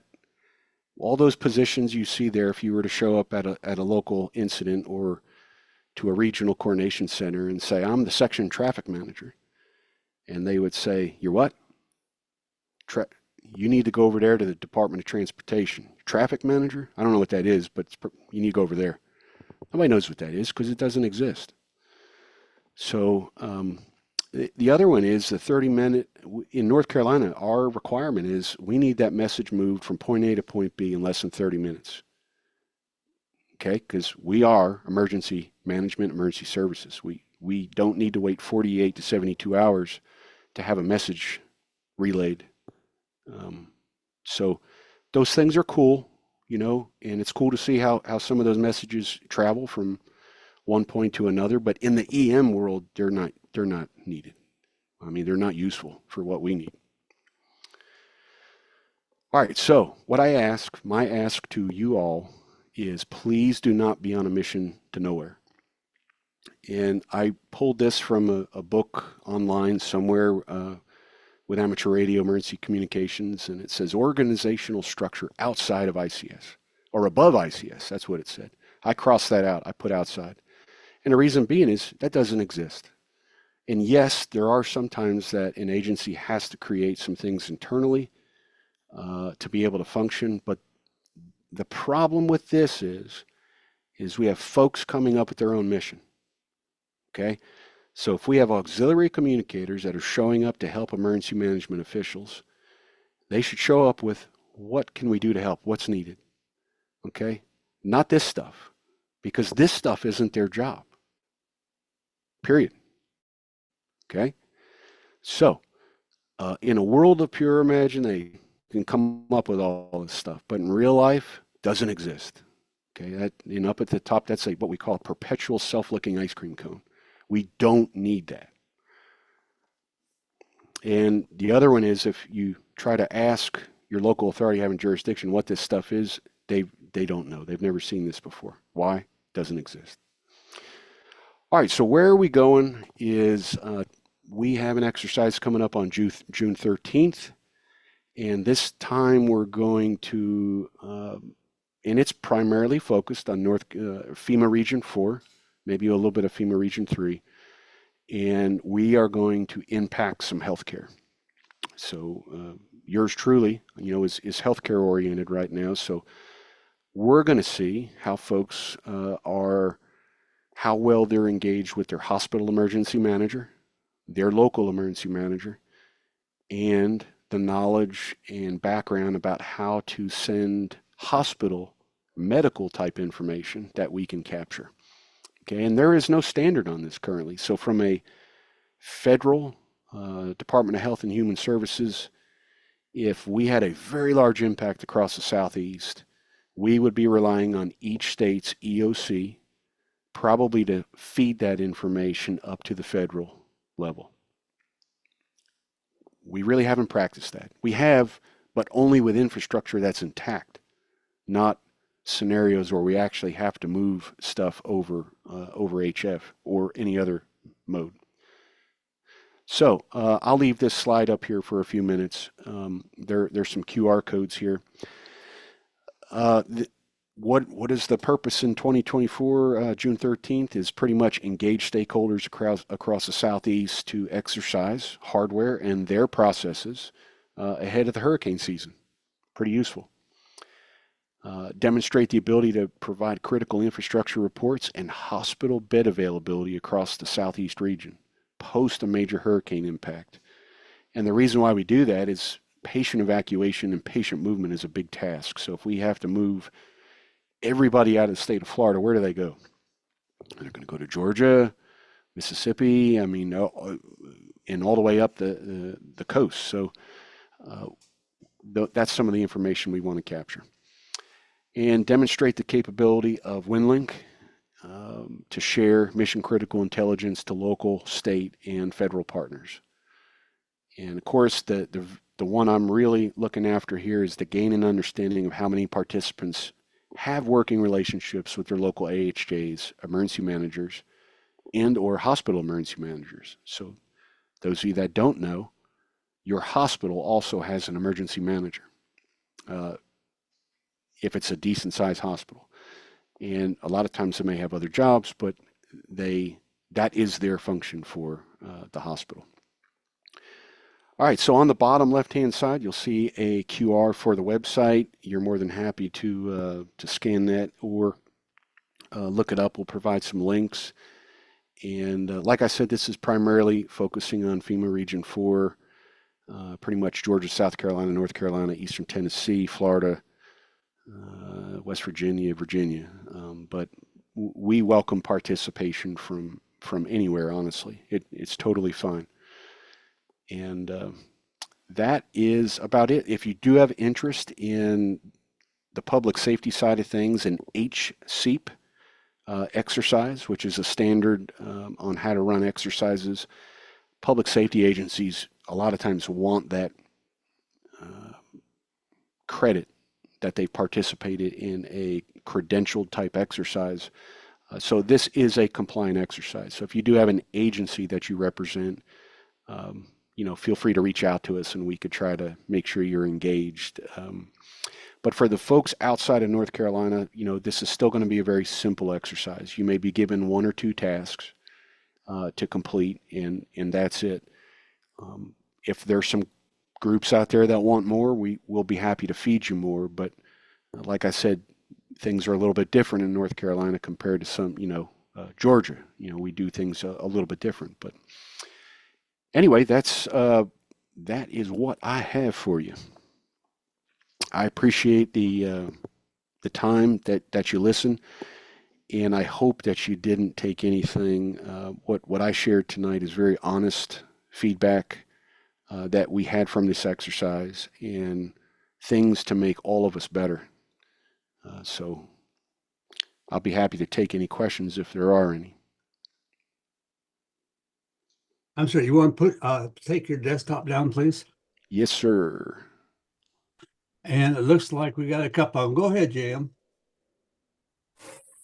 all those positions you see there, if you were to show up at a local incident or to a regional coordination center and say, I'm the section traffic manager, and they would say, you're what? You need to go over there to the Department of Transportation. Traffic manager? I don't know what that is, but you need to go over there. Nobody knows what that is because it doesn't exist. So the other one is the 30-minute. In North Carolina, our requirement is we need that message moved from point A to point B in less than 30 minutes. Okay, because we are emergency management, emergency services. We don't need to wait 48 to 72 hours to have a message relayed. So those things are cool, and it's cool to see how some of those messages travel from one point to another. But in the EM world, they're not needed. I mean, they're not useful for what we need. All right, so what my ask to you all is please do not be on a mission to nowhere. And I pulled this from a book online somewhere with amateur radio emergency communications, and it says organizational structure outside of ICS or above ICS. That's what it said. I crossed that out. I put outside. And the reason being is that doesn't exist. And yes, there are some times that an agency has to create some things internally to be able to function. But the problem with this is we have folks coming up with their own mission. Okay? So if we have auxiliary communicators that are showing up to help emergency management officials, they should show up with what can we do to help? What's needed? Okay? Not this stuff, because this stuff isn't their job. Period. Okay? So, in a world of pure imagination, you can come up with all this stuff, but in real life, doesn't exist. Okay? That, up at the top, that's what we call a perpetual self-licking ice cream cone. We don't need that. And the other one is if you try to ask your local authority having jurisdiction what this stuff is, they don't know. They've never seen this before. Why? Doesn't exist. All right, so where are we going is we have an exercise coming up on June 13th. And this time we're going to, and it's primarily focused on FEMA Region 4. Maybe a little bit of FEMA Region 3, and we are going to impact some healthcare. So yours truly, is healthcare oriented right now. So we're going to see how folks how well they're engaged with their hospital emergency manager, their local emergency manager, and the knowledge and background about how to send hospital medical type information that we can capture. Okay, and there is no standard on this currently. So from a federal Department of Health and Human Services, if we had a very large impact across the Southeast, we would be relying on each state's EOC probably to feed that information up to the federal level. We really haven't practiced that. We have, but only with infrastructure that's intact, not scenarios where we actually have to move stuff over HF or any other mode. So I'll leave this slide up here for a few minutes. There's some QR codes here. Uh, what is the purpose in 2024, June 13th, is pretty much engage stakeholders across the Southeast to exercise hardware and their processes ahead of the hurricane season. Pretty useful. Demonstrate the ability to provide critical infrastructure reports and hospital bed availability across the Southeast region post a major hurricane impact. And the reason why we do that is patient evacuation and patient movement is a big task. So if we have to move everybody out of the state of Florida, where do they go? They're going to go to Georgia, Mississippi, I mean, and all the way up the coast. So that's some of the information we want to capture. And demonstrate the capability of WinLink to share mission-critical intelligence to local, state, and federal partners. And of course, the one I'm really looking after here is the gain and understanding of how many participants have working relationships with their local AHJs, emergency managers, and or hospital emergency managers. So those of you that don't know, your hospital also has an emergency manager if it's a decent sized hospital. And a lot of times they may have other jobs, but that is their function for the hospital. All right, so on the bottom left-hand side, you'll see a QR for the website. You're more than happy to scan that or look it up. We'll provide some links. And like I said, this is primarily focusing on FEMA Region 4, pretty much Georgia, South Carolina, North Carolina, Eastern Tennessee, Florida, West Virginia, but we welcome participation from anywhere, honestly. It's totally fine. And that is about it. If you do have interest in the public safety side of things, an HCEP exercise, which is a standard on how to run exercises, public safety agencies a lot of times want that credit that they've participated in a credentialed type exercise. So this is a compliant exercise. So if you do have an agency that you represent, feel free to reach out to us and we could try to make sure you're engaged. But for the folks outside of North Carolina, this is still going to be a very simple exercise. You may be given 1 or 2 tasks to complete, and that's it. If there's some groups out there that want more, we will be happy to feed you more. But like I said, things are a little bit different in North Carolina compared to some, Georgia. We do things a little bit different. But anyway, that is what I have for you. I appreciate the time that you listen, and I hope that you didn't take anything. What I shared tonight is very honest feedback that we had from this exercise and things to make all of us better. So I'll be happy to take any questions if there are any. I'm sorry, you want to take your desktop down, please? Yes, sir. And it looks like we got a couple of them. Go ahead, JM.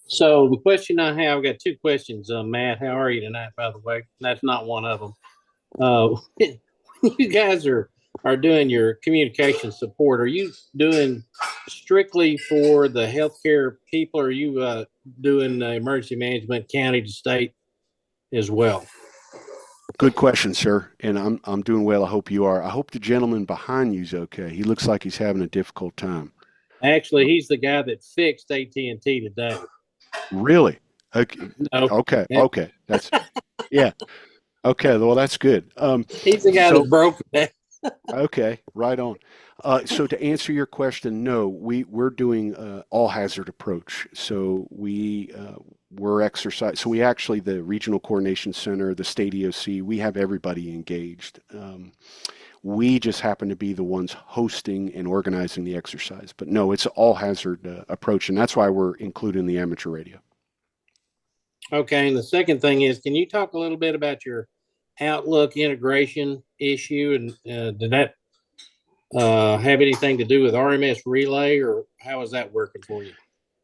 So the question I have, I've got 2 questions. Matt, how are you tonight, by the way? That's not one of them. You guys are doing your communication support. Are you doing strictly for the healthcare people, or are you doing emergency management county to state as well? Good question, sir. And I'm doing well. I hope you are. I hope the gentleman behind you's okay. He looks like he's having a difficult time. Actually, he's the guy that fixed AT&T today. Really? Okay. No. Okay. Okay. That's yeah. Okay. Well, that's good. He's the guy that broke that. Okay. Right on. So to answer your question, no, we're doing all hazard approach. So we're exercise. So we actually, the Regional Coordination Center, the State EOC, we have everybody engaged. We just happen to be the ones hosting and organizing the exercise. But no, it's an all hazard approach, and that's why we're including the amateur radio. Okay, and the second thing is, can you talk a little bit about your Outlook integration issue, and did that have anything to do with RMS Relay, or how is that working for you?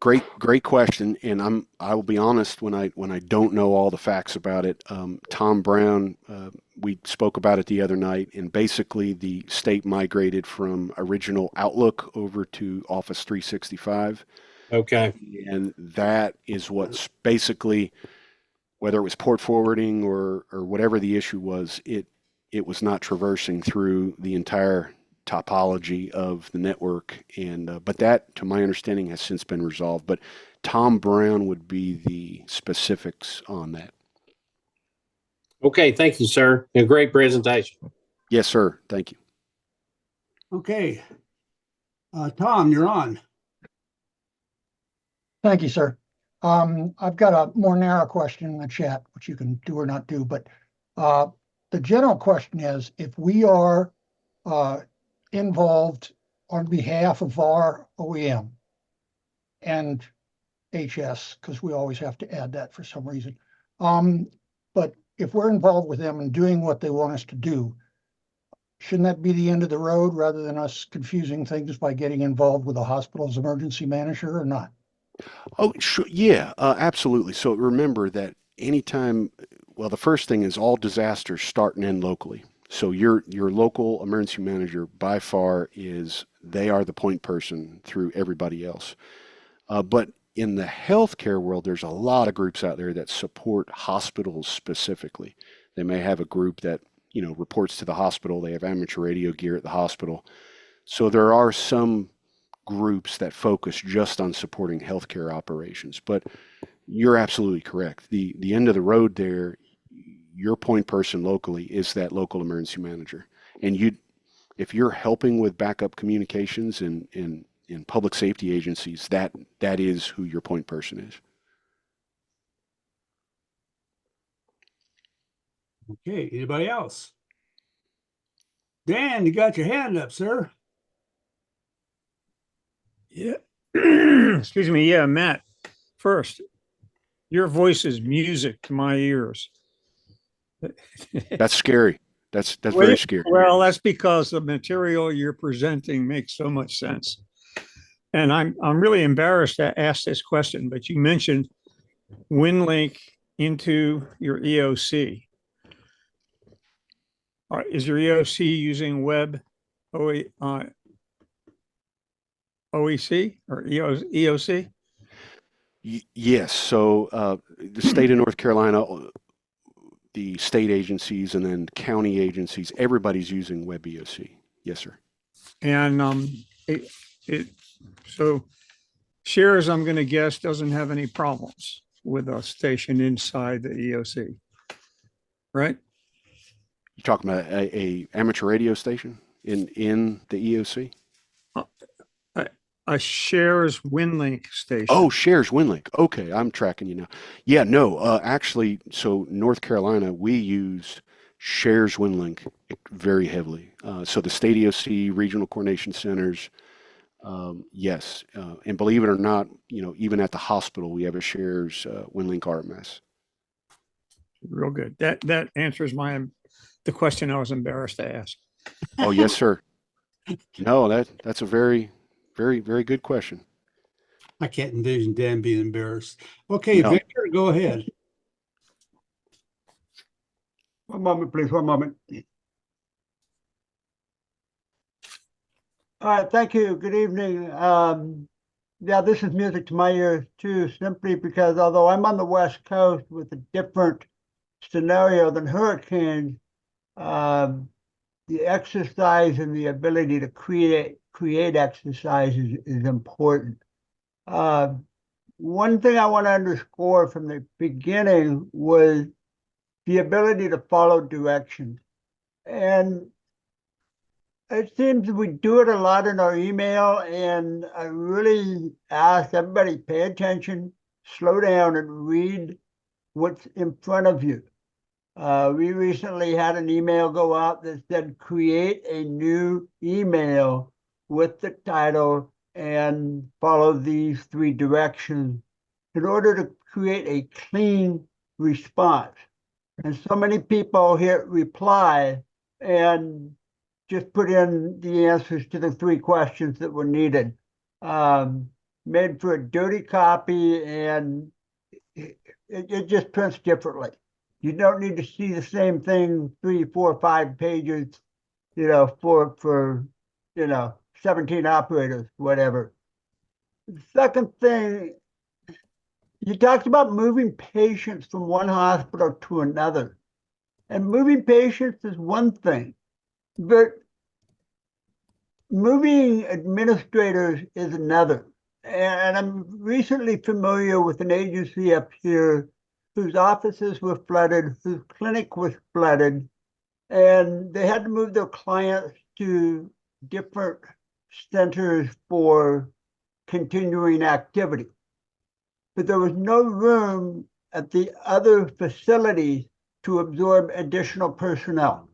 Great question. And I will be honest when I don't know all the facts about it. Tom Brown, we spoke about it the other night, and basically the state migrated from original Outlook over to Office 365. Okay. And that is what's basically, whether it was port forwarding or whatever the issue was, it was not traversing through the entire topology of the network. And but that, to my understanding, has since been resolved. But Tom Brown would be the specifics on that. Okay. Thank you, sir. A great presentation. Yes, sir. Thank you. Okay. Tom, you're on. Thank you, sir. I've got a more narrow question in the chat, which you can do or not do, but the general question is, if we are involved on behalf of our OEM and HS, because we always have to add that for some reason. But if we're involved with them and doing what they want us to do, shouldn't that be the end of the road rather than us confusing things by getting involved with a hospital's emergency manager or not? Oh, sure. Yeah, absolutely. So remember that anytime, well, the first thing is all disasters start and end locally. So your local emergency manager by far they are the point person through everybody else. But in the healthcare world, there's a lot of groups out there that support hospitals specifically. They may have a group that, reports to the hospital. They have amateur radio gear at the hospital. So there are some groups that focus just on supporting healthcare operations. But you're absolutely correct. The end of the road there, your point person locally is that local emergency manager. And if you're helping with backup communications in public safety agencies, that is who your point person is. Okay. Anybody else? Dan, you got your hand up, sir. Yeah. Excuse me. Yeah, Matt. First, your voice is music to my ears. That's scary. That's very scary. Well, that's because the material you're presenting makes so much sense. And I'm really embarrassed to ask this question, but you mentioned WinLink into your EOC. Is your EOC using web OEC or EOC? Yes. So the state of North Carolina, the state agencies, and then county agencies, everybody's using web EOC. Yes, sir. And so shares, I'm going to guess, doesn't have any problems with a station inside the EOC, right? You're talking about a amateur radio station in the EOC? A shares WinLink station. Oh, shares WinLink. Okay, I'm tracking you now. Yeah, no, actually, so North Carolina, we use shares WinLink very heavily. So the state EOC, regional coordination centers, yes. And believe it or not, even at the hospital, we have a shares WinLink RMS. Real good. That answers the question I was embarrassed to ask. Oh, yes, sir. No, that's a very, very, very good question. I can't envision Dan being embarrassed. Okay, No. Victor, go ahead. One moment, please. One moment. All right. Thank you. Good evening. Yeah, this is music to my ears too, simply because although I'm on the West Coast with a different scenario than hurricanes, the exercise and the ability to create exercise is important. One thing I want to underscore from the beginning was the ability to follow directions. And it seems we do it a lot in our email, and I really ask everybody pay attention, slow down, and read what's in front of you. We recently had an email go out that said, create a new email with the title and follow these 3 directions in order to create a clean response. And so many people hit reply and just put in the answers to the 3 questions that were needed. made for a dirty copy, and it just prints differently. You don't need to see the same thing 3, 4, 5 pages, for 17 operators, whatever. The second thing, you talked about moving patients from one hospital to another. And moving patients is one thing, but moving administrators is another. And I'm recently familiar with an agency up here whose offices were flooded, whose clinic was flooded, and they had to move their clients to different centers for continuing activity. But there was no room at the other facilities to absorb additional personnel.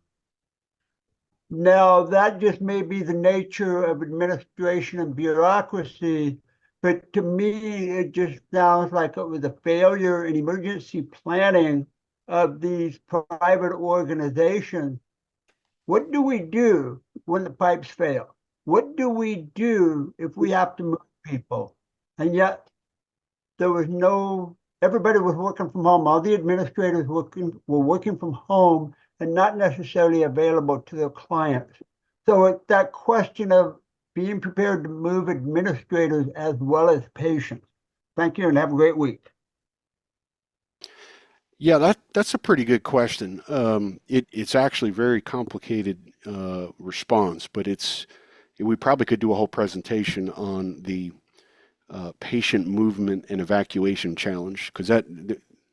Now, that just may be the nature of administration and bureaucracy, but to me, it just sounds like it was a failure in emergency planning of these private organizations. What do we do when the pipes fail? What do we do if we have to move people? And yet, there was everybody was working from home. All the administrators were working from home and not necessarily available to their clients. So it's that question of being prepared to move administrators as well as patients. Thank you and have a great week. Yeah, that's a pretty good question. It's actually very complicated response, but we probably could do a whole presentation on the patient movement and evacuation challenge, because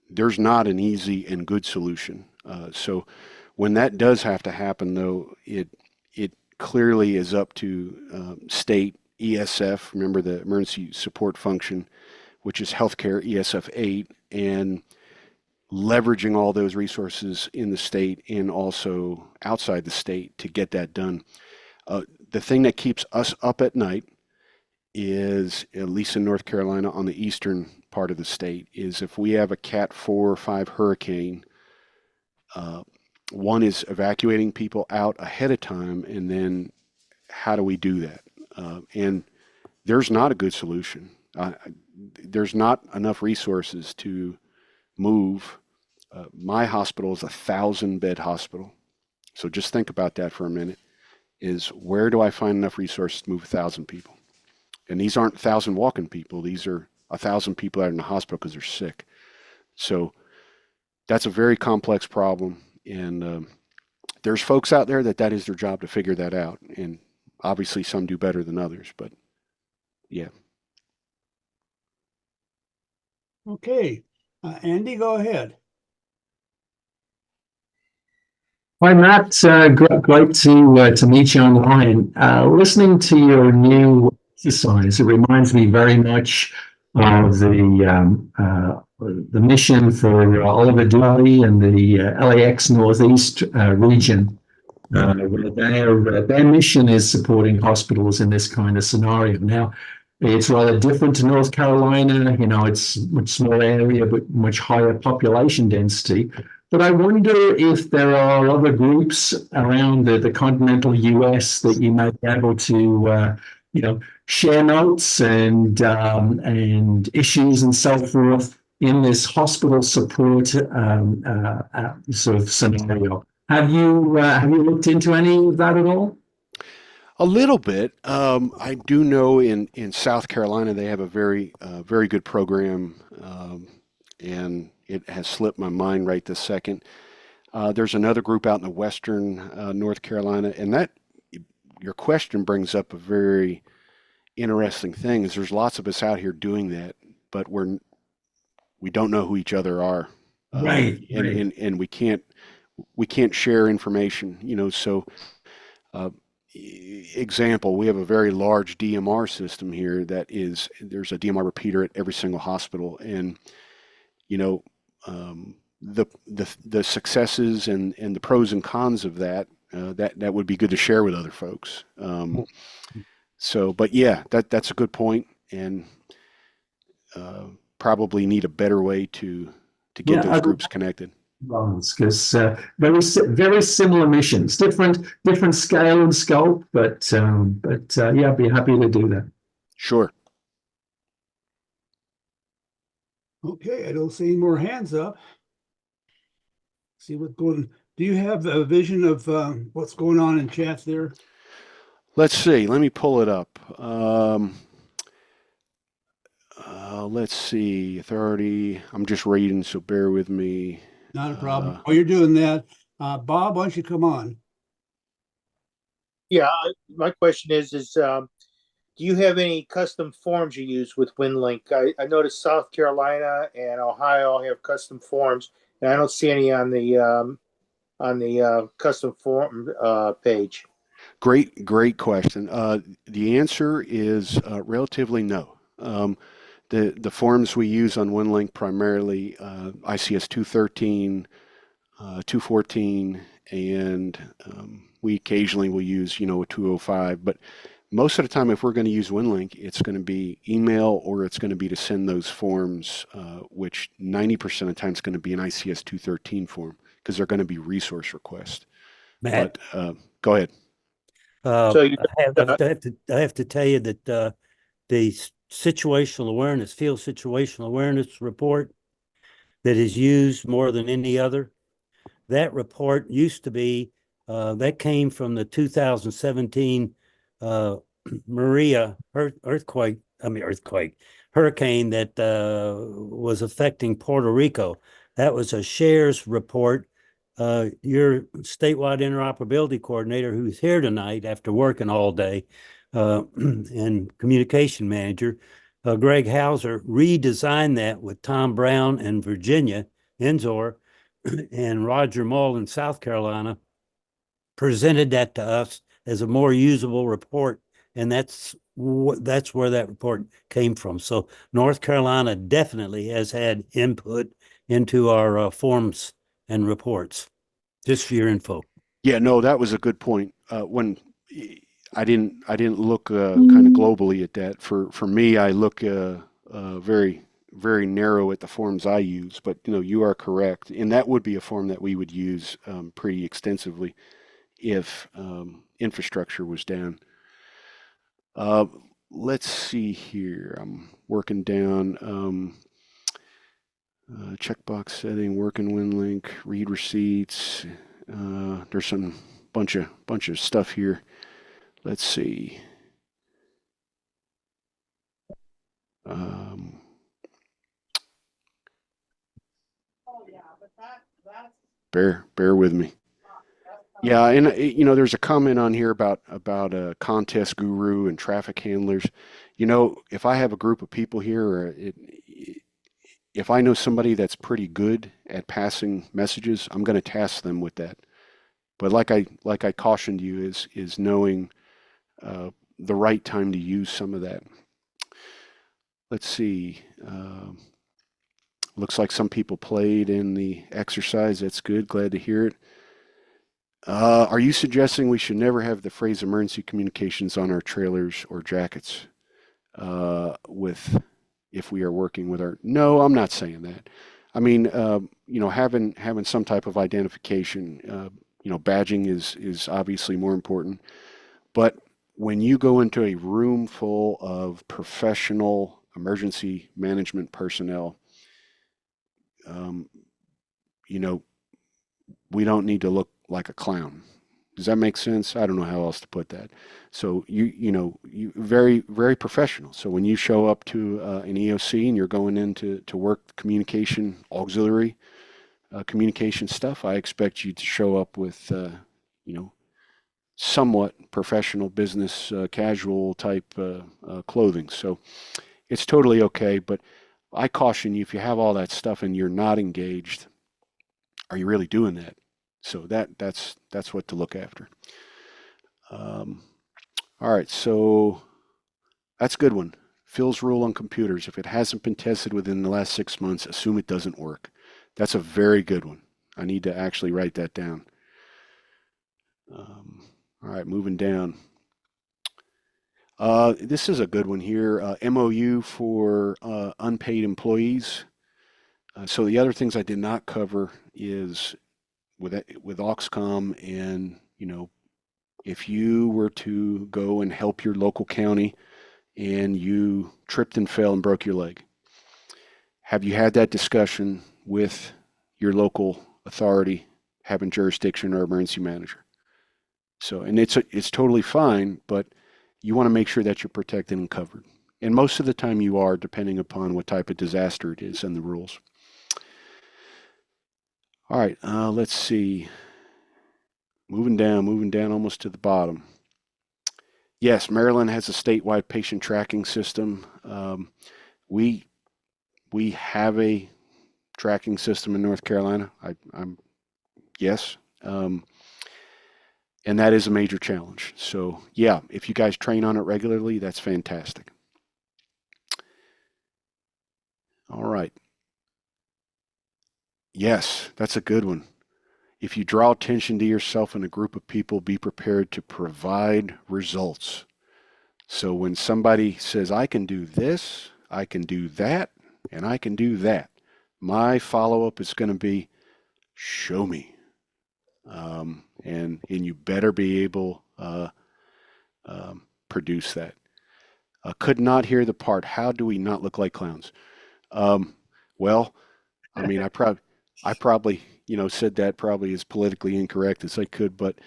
there's not an easy and good solution. So when that does have to happen, though, it clearly is up to state ESF. Remember the emergency support function, which is healthcare ESF 8, and leveraging all those resources in the state and also outside the state to get that done. The thing that keeps us up at night is, at least in North Carolina on the eastern part of the state, is if we have a Cat 4 or 5 hurricane, one is evacuating people out ahead of time, and then how do we do that? And there's not a good solution. There's not enough resources to move. My hospital is a 1,000-bed hospital. So just think about that for a minute, is where do I find enough resources to move 1,000 people? And these aren't 1,000 walking people. These are 1,000 people that are in the hospital because they're sick. So that's a very complex problem. And there's folks out there that is their job to figure that out. And obviously some do better than others, but yeah. Okay, Andy, go ahead. Hi, Matt. Great to meet you online. Listening to your new exercise, it reminds me very much of the mission for Oliver Dooley and the LAX Northeast region. Their mission is supporting hospitals in this kind of scenario. Now, it's rather different to North Carolina. It's a much smaller area, but much higher population density. But I wonder if there are other groups around the continental US that you might be able to, share notes and issues and so forth in this hospital support sort of scenario. Have you looked into any of that at all? A little bit. I do know in South Carolina they have a very good program, and it has slipped my mind right this second. There's another group out in the western North Carolina, and that your question brings up a very interesting thing. Is there's lots of us out here doing that, but we don't know who each other are, Right. And we can't share information. So. Example, we have a very large DMR system here there's a DMR repeater at every single hospital, and the successes and the pros and cons of that would be good to share with other folks. But yeah, that's a good point, and probably need a better way to get those groups connected. Because very similar missions, different scale and scope, but yeah, I'd be happy to do that. Sure. Okay, I don't see any more hands up. See what's going, do you have a vision of what's going on in chats there? Let's see. Let me pull it up. Let's see. Authority. I'm just reading, so bear with me. Not a problem. While you're doing that, Bob, why don't you come on? Yeah, my question is, do you have any custom forms you use with WinLink? I noticed South Carolina and Ohio all have custom forms, and I don't see any on the custom form page. Great question. The answer is relatively no. The forms we use on WinLink primarily ICS 213, 214, and we occasionally will use, a 205. But most of the time, if we're going to use WinLink, it's going to be email or it's going to be to send those forms, which 90% of the time is going to be an ICS 213 form because they're going to be resource requests. Matt, But go ahead. So you, I have to tell you that the situational awareness, field situational awareness report that is used more than any other, that report used to be, that came from the 2017 Maria hurricane that was affecting Puerto Rico. That was a shares report. Your statewide interoperability coordinator, who's here tonight after working all day, and communication manager, Greg Hauser, redesigned that with Tom Brown in Virginia, Enzor, and Roger Mull in South Carolina, presented that to us as a more usable report. And that's where that report came from. So North Carolina definitely has had input into our forms and reports, just for your info. Yeah, no, that was a good point. When I didn't look kind of globally at that. For me, I look very narrow at the forms I use. But you are correct, and that would be a form that we would use pretty extensively if infrastructure was down. Let's see here. I'm working down checkbox setting, working WinLink, read receipts. There's some bunch of stuff here. Let's see. Bear with me. Yeah, and there's a comment on here about a contest guru and traffic handlers. If I have a group of people here, or if I know somebody that's pretty good at passing messages, I'm going to task them with that. But like I cautioned you, is knowing the right time to use some of that. Let's see. Looks like some people played in the exercise. That's good. Glad to hear it. Are you suggesting we should never have the phrase emergency communications on our trailers or jackets if we are working with our... No, I'm not saying that. I mean, having some type of identification, badging is obviously more important. But when you go into a room full of professional emergency management personnel, we don't need to look like a clown. Does that make sense? I don't know how else to put that. So you very, very professional. So when you show up to an EOC and you're going in to work communication auxiliary communication stuff, I expect you to show up with somewhat professional business casual type clothing. So it's totally okay. But I caution you, if you have all that stuff and you're not engaged, are you really doing that? So that's what to look after. All right, so that's a good one. Phil's rule on computers: if it hasn't been tested within the last 6 months, assume it doesn't work. That's a very good one. I need to actually write that down. All right, moving down. This is a good one here. MOU for unpaid employees. So the other things I did not cover is with AuxComm, and if you were to go and help your local county and you tripped and fell and broke your leg, have you had that discussion with your local authority having jurisdiction or emergency manager? So, and it's totally fine, but you want to make sure that you're protected and covered. And most of the time you are, depending upon what type of disaster it is and the rules. All right, let's see. Moving down almost to the bottom. Yes, Maryland has a statewide patient tracking system. We have a tracking system in North Carolina. Yes. And that is a major challenge. So yeah, if you guys train on it regularly, that's fantastic. All right. Yes, that's a good one. If you draw attention to yourself and a group of people, be prepared to provide results. So when somebody says, I can do this, I can do that, and I can do that, my follow-up is going to be, show me. And you better be able produce that. Could not hear the part, how do we not look like clowns? Well, I mean, I probably, said that probably as politically incorrect as I could, but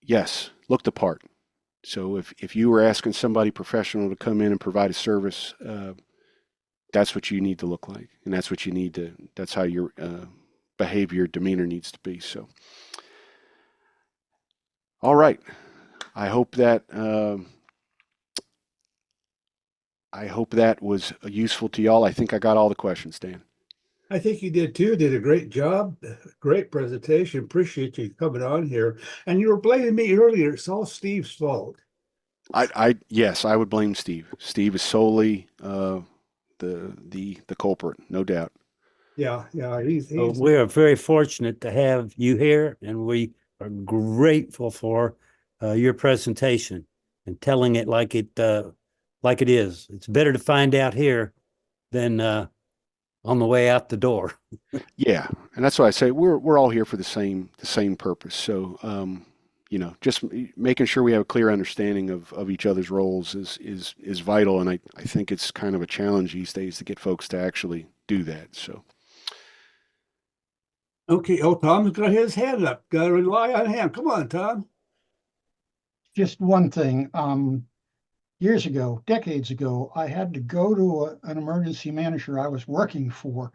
yes, look the part. So if you were asking somebody professional to come in and provide a service, that's what you need to look like. And that's what you need to, that's how your behavior, demeanor needs to be. So, all right. I hope that was useful to y'all. I think I got all the questions, Dan. I think you did too. Did a great job. Great presentation. Appreciate you coming on here. And you were blaming me earlier. It's all Steve's fault. Yes, I would blame Steve. Steve is solely the culprit, no doubt. Yeah. He's We are very fortunate to have you here, and we are grateful for your presentation and telling it like it is. It's better to find out here than on the way out the door. Yeah, and that's why I say we're all here for the same purpose. So just making sure we have a clear understanding of each other's roles is vital, and I think it's kind of a challenge these days to get folks to actually do that. So. okay. Oh, Tom's got his hand up. Got to rely on him. Come on, Tom. Just one thing. Years ago, decades ago, I had to go to an emergency manager I was working for.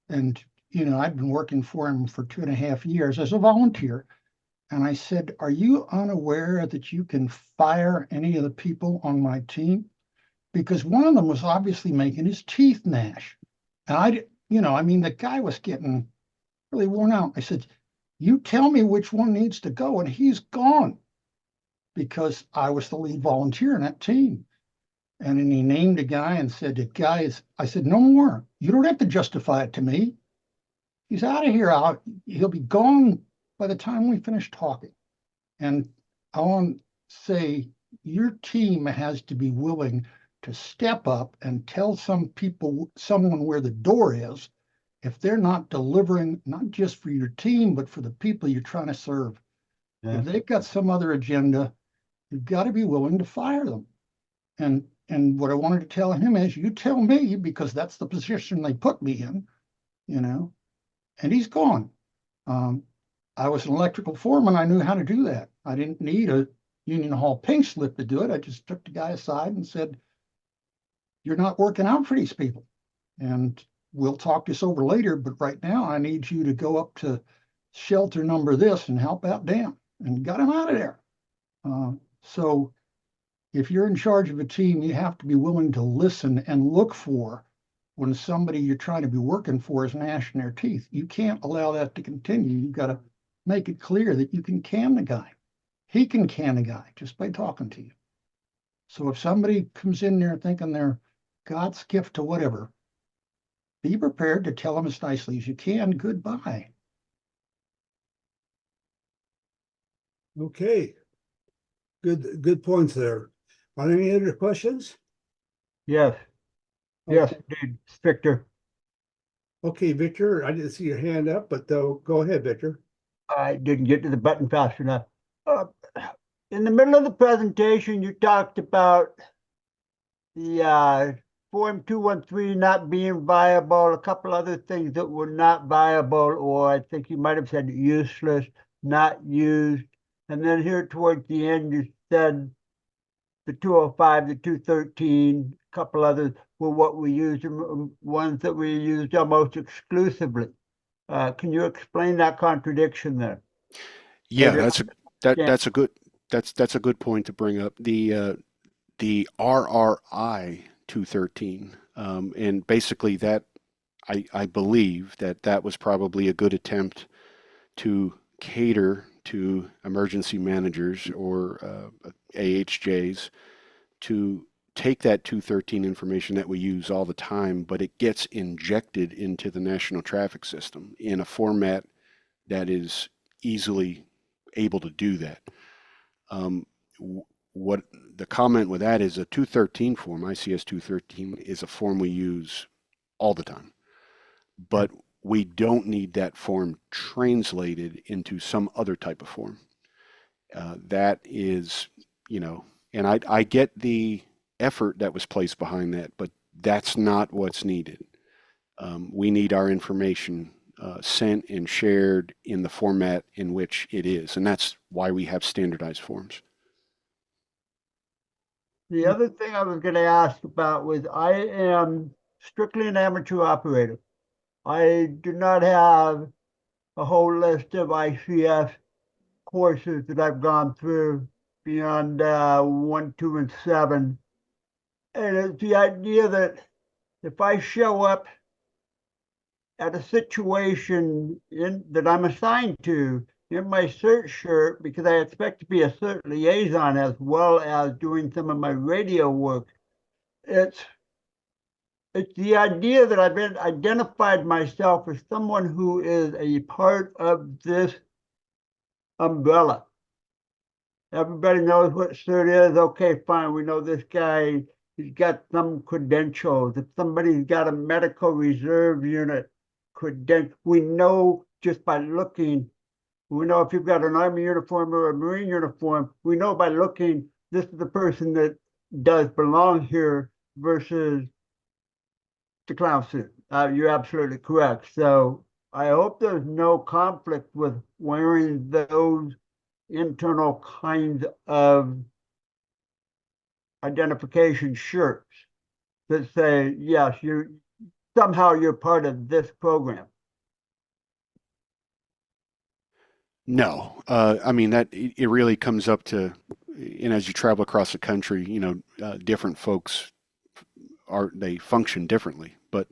And, I'd been working for him for 2.5 years as a volunteer. And I said, are you unaware that you can fire any of the people on my team? Because one of them was obviously making his teeth gnash. And the guy was getting really worn out. I said, you tell me which one needs to go, and he's gone. Because I was the lead volunteer in that team. And then he named a guy and said, I said, no more. You don't have to justify it to me. He's out of here. He'll be gone by the time we finish talking. And I want to say, your team has to be willing to step up and tell someone where the door is, if they're not delivering, not just for your team, but for the people you're trying to serve. Yeah. If they've got some other agenda, you've got to be willing to fire them. And what I wanted to tell him is, you tell me, because that's the position they put me in, and he's gone. I was an electrical foreman. I knew how to do that. I didn't need a Union Hall pink slip to do it. I just took the guy aside and said, you're not working out for these people. And we'll talk this over later, but right now I need you to go up to shelter number this and help out Dan, and got him out of there. So if you're in charge of a team, you have to be willing to listen and look for when somebody you're trying to be working for is gnashing their teeth. You can't allow that to continue. You've got to make it clear that you can can the guy. He can can the guy just by talking to you. So if somebody comes in there thinking they're God's gift to whatever, be prepared to tell them as nicely as you can, goodbye. Okay. Good points there. Are there any other questions? Yes, yes, Okay. indeed, Victor. Okay, Victor, I didn't see your hand up, but go ahead, Victor. I didn't get to the button fast enough. In the middle of the presentation, you talked about the Form 213 not being viable, a couple other things that were not viable, or I think you might have said useless, not used. And then here towards the end, you said the 205, the 213, a couple others were what we used, ones that we used almost exclusively. Can you explain that contradiction there? Yeah, Maybe that's a good point to bring up. The RRI 213, and basically that I believe that was probably a good attempt to cater to emergency managers or AHJs to take that 213 information that we use all the time, but it gets injected into the national traffic system in a format that is easily able to do that. What the comment with that is a 213 form, ICS 213, is a form we use all the time. But we don't need that form translated into some other type of form. That is, and I get the effort that was placed behind that, but that's not what's needed. We need our information sent and shared in the format in which it is, and that's why we have standardized forms. The other thing I was going to ask about was I am strictly an amateur operator. I do not have a whole list of ICS courses that I've gone through beyond 1, 2, and 7. And it's the idea that if I show up at a situation that I'm assigned to in my cert shirt, because I expect to be a cert liaison as well as doing some of my radio work, it's the idea that I've identified myself as someone who is a part of this umbrella. Everybody knows what cert is. Okay, fine. We know this guy, he's got some credentials. If somebody's got a medical reserve unit credential, we know just by looking. We know if you've got an Army uniform or a Marine uniform, we know by looking, this is the person that does belong here versus the clown suit. You're absolutely correct. So I hope there's no conflict with wearing those internal kinds of identification shirts that say, yes, you're part of this program. No, I mean that it really comes up to, and as you travel across the country, different folks they function differently. But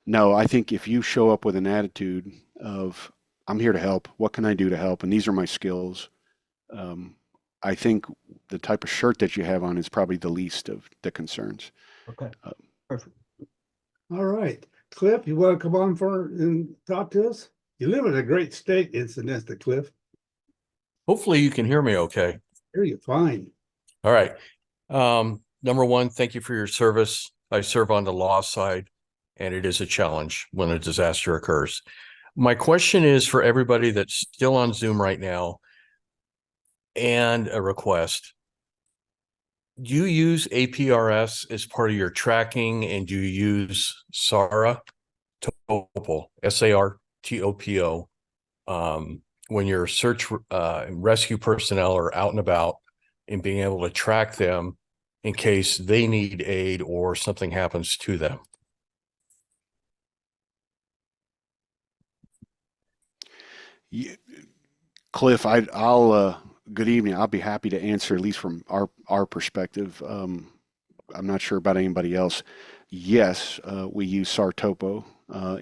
no, I think if you show up with an attitude of I'm here to help, what can I do to help, and these are my skills, I think the type of shirt that you have on is probably the least of the concerns. Okay, perfect. All right, Cliff, you want to come on and talk to us? You live in a great state, incidentally, Cliff. Hopefully you can hear me okay. Hear you fine. All right. Number one, thank you for your service. I serve on the law side, and it is a challenge when a disaster occurs. My question is for everybody that's still on Zoom right now, and a request. Do you use APRS as part of your tracking, and do you use SARA, TOPO, SARTOPO, when your search and rescue personnel are out and about and being able to track them in case they need aid or something happens to them? Yeah, Cliff, I'll good evening. I'll be happy to answer, at least from our perspective. I'm not sure about anybody else. Yes, we use SARTOPO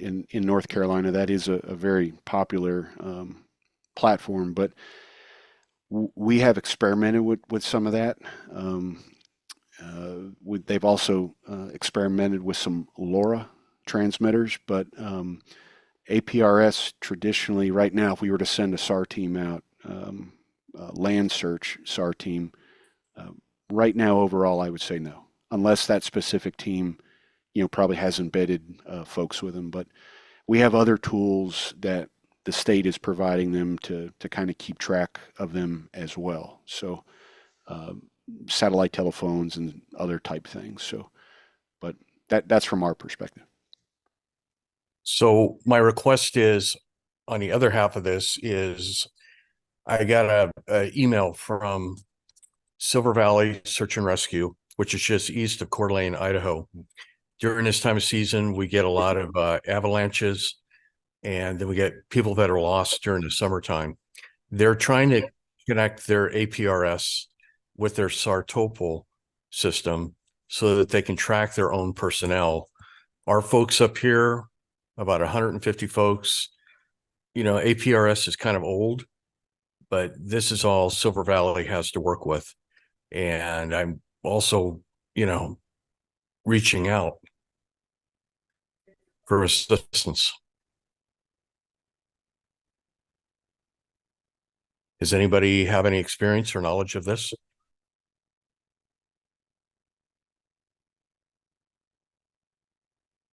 in North Carolina. That is a very popular platform, but we have experimented with some of that. They've also experimented with some LoRa transmitters, but APRS traditionally, right now, if we were to send a SAR team out, land search SAR team, right now, overall, I would say no, unless that specific team, probably has embedded folks with them. But we have other tools that the state is providing them to kind of keep track of them as well. So satellite telephones and other type things. So, but that's from our perspective. So my request is, on the other half of this is, I got a email from Silver Valley Search and Rescue, which is just east of Coeur d'Alene, Idaho. During this time of season, we get a lot of avalanches, and then we get people that are lost during the summertime. They're trying to connect their APRS with their SAR-TOPOL system so that they can track their own personnel. Our folks up here, about 150 folks, you know, APRS is kind of old, but this is all Silver Valley has to work with. And I'm also, you know, reaching out for assistance. Does anybody have any experience or knowledge of this?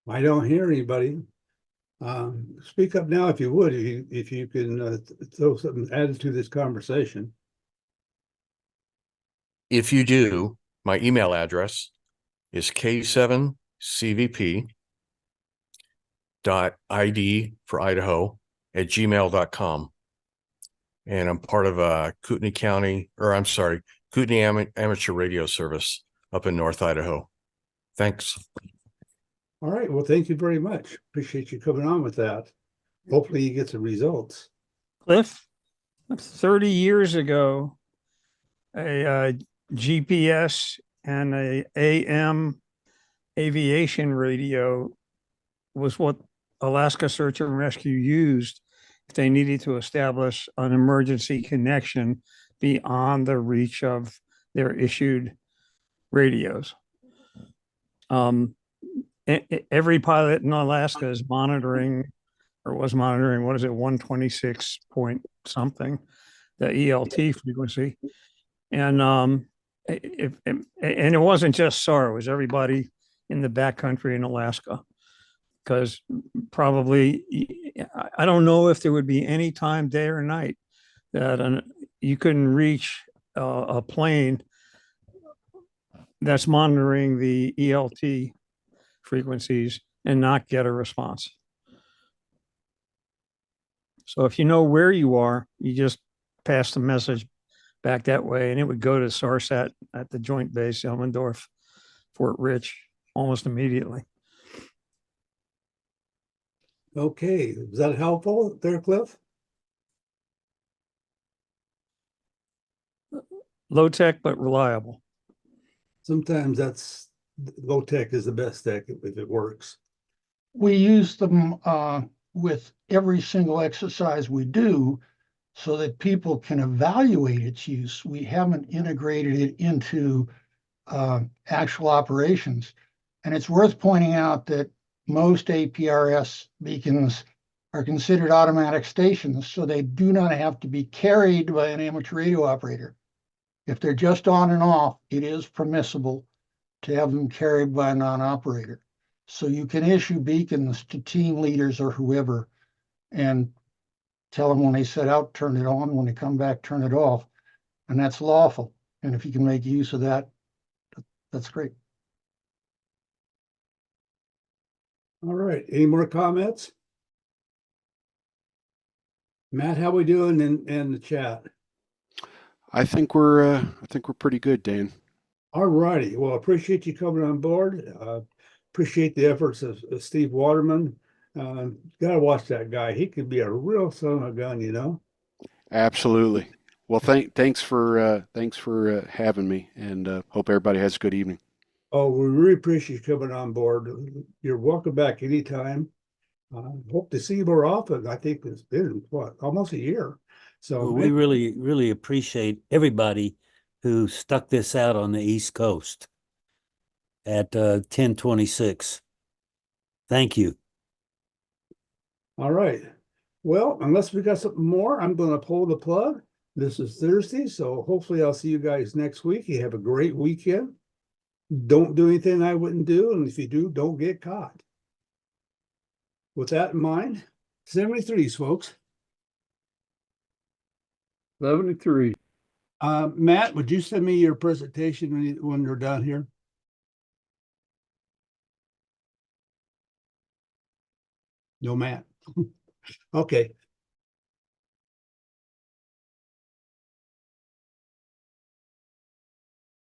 I don't hear anybody. Speak up now if you would, if you can throw something added to this conversation. If you do, my email address is k7cvp.id for Idaho at gmail.com. And I'm part of Kootenai County, or I'm sorry, Kootenai Amateur Radio Service up in North Idaho. Thanks. All right. Well, thank you very much. Appreciate you coming on with that. Hopefully you get some results. Cliff, 30 years ago, a GPS and a AM aviation radio was what Alaska Search and Rescue used if they needed to establish an emergency connection beyond the reach of their issued radios. Every pilot in Alaska is monitoring, or was monitoring, what is it, 126 point something, the ELT frequency. And it wasn't just SAR, it was everybody in the backcountry in Alaska. Because probably, I don't know if there would be any time, day or night, that you couldn't reach a plane that's monitoring the ELT frequencies and not get a response. So if you know where you are, you just pass the message back that way, and it would go to SARSAT at the Joint Base Elmendorf, Fort Rich, almost immediately. Okay. Is that helpful there, Cliff? Low tech, but reliable. Sometimes that's low tech is the best tech if it works. We use them with every single exercise we do so that people can evaluate its use. We haven't integrated it into actual operations. And it's worth pointing out that most APRS beacons are considered automatic stations, so they do not have to be carried by an amateur radio operator. If they're just on and off, it is permissible to have them carried by a non-operator. So you can issue beacons to team leaders or whoever and tell them when they set out, turn it on, when they come back, turn it off. And that's lawful. And if you can make use of that, that's great. All right. Any more comments? Matt, how we doing in the chat? I think we're pretty good, Dan. All righty. Well, appreciate you coming on board. Appreciate the efforts of Steve Waterman. Gotta watch that guy. He could be a real son of a gun, you know. Absolutely. Well, thanks for having me, and hope everybody has a good evening. Oh, we really appreciate you coming on board. You're welcome back anytime. Hope to see you more often. I think it's been almost a year. So Well, we really appreciate everybody who stuck this out on the East Coast at 10:26. Thank you. All right. Well, unless we got something more, I'm going to pull the plug. This is Thursday, so hopefully I'll see you guys next week. You have a great weekend. Don't do anything I wouldn't do, and if you do, don't get caught. With that in mind, 73s, folks. 73. Matt, would you send me your presentation when you're done here? No Matt. Okay,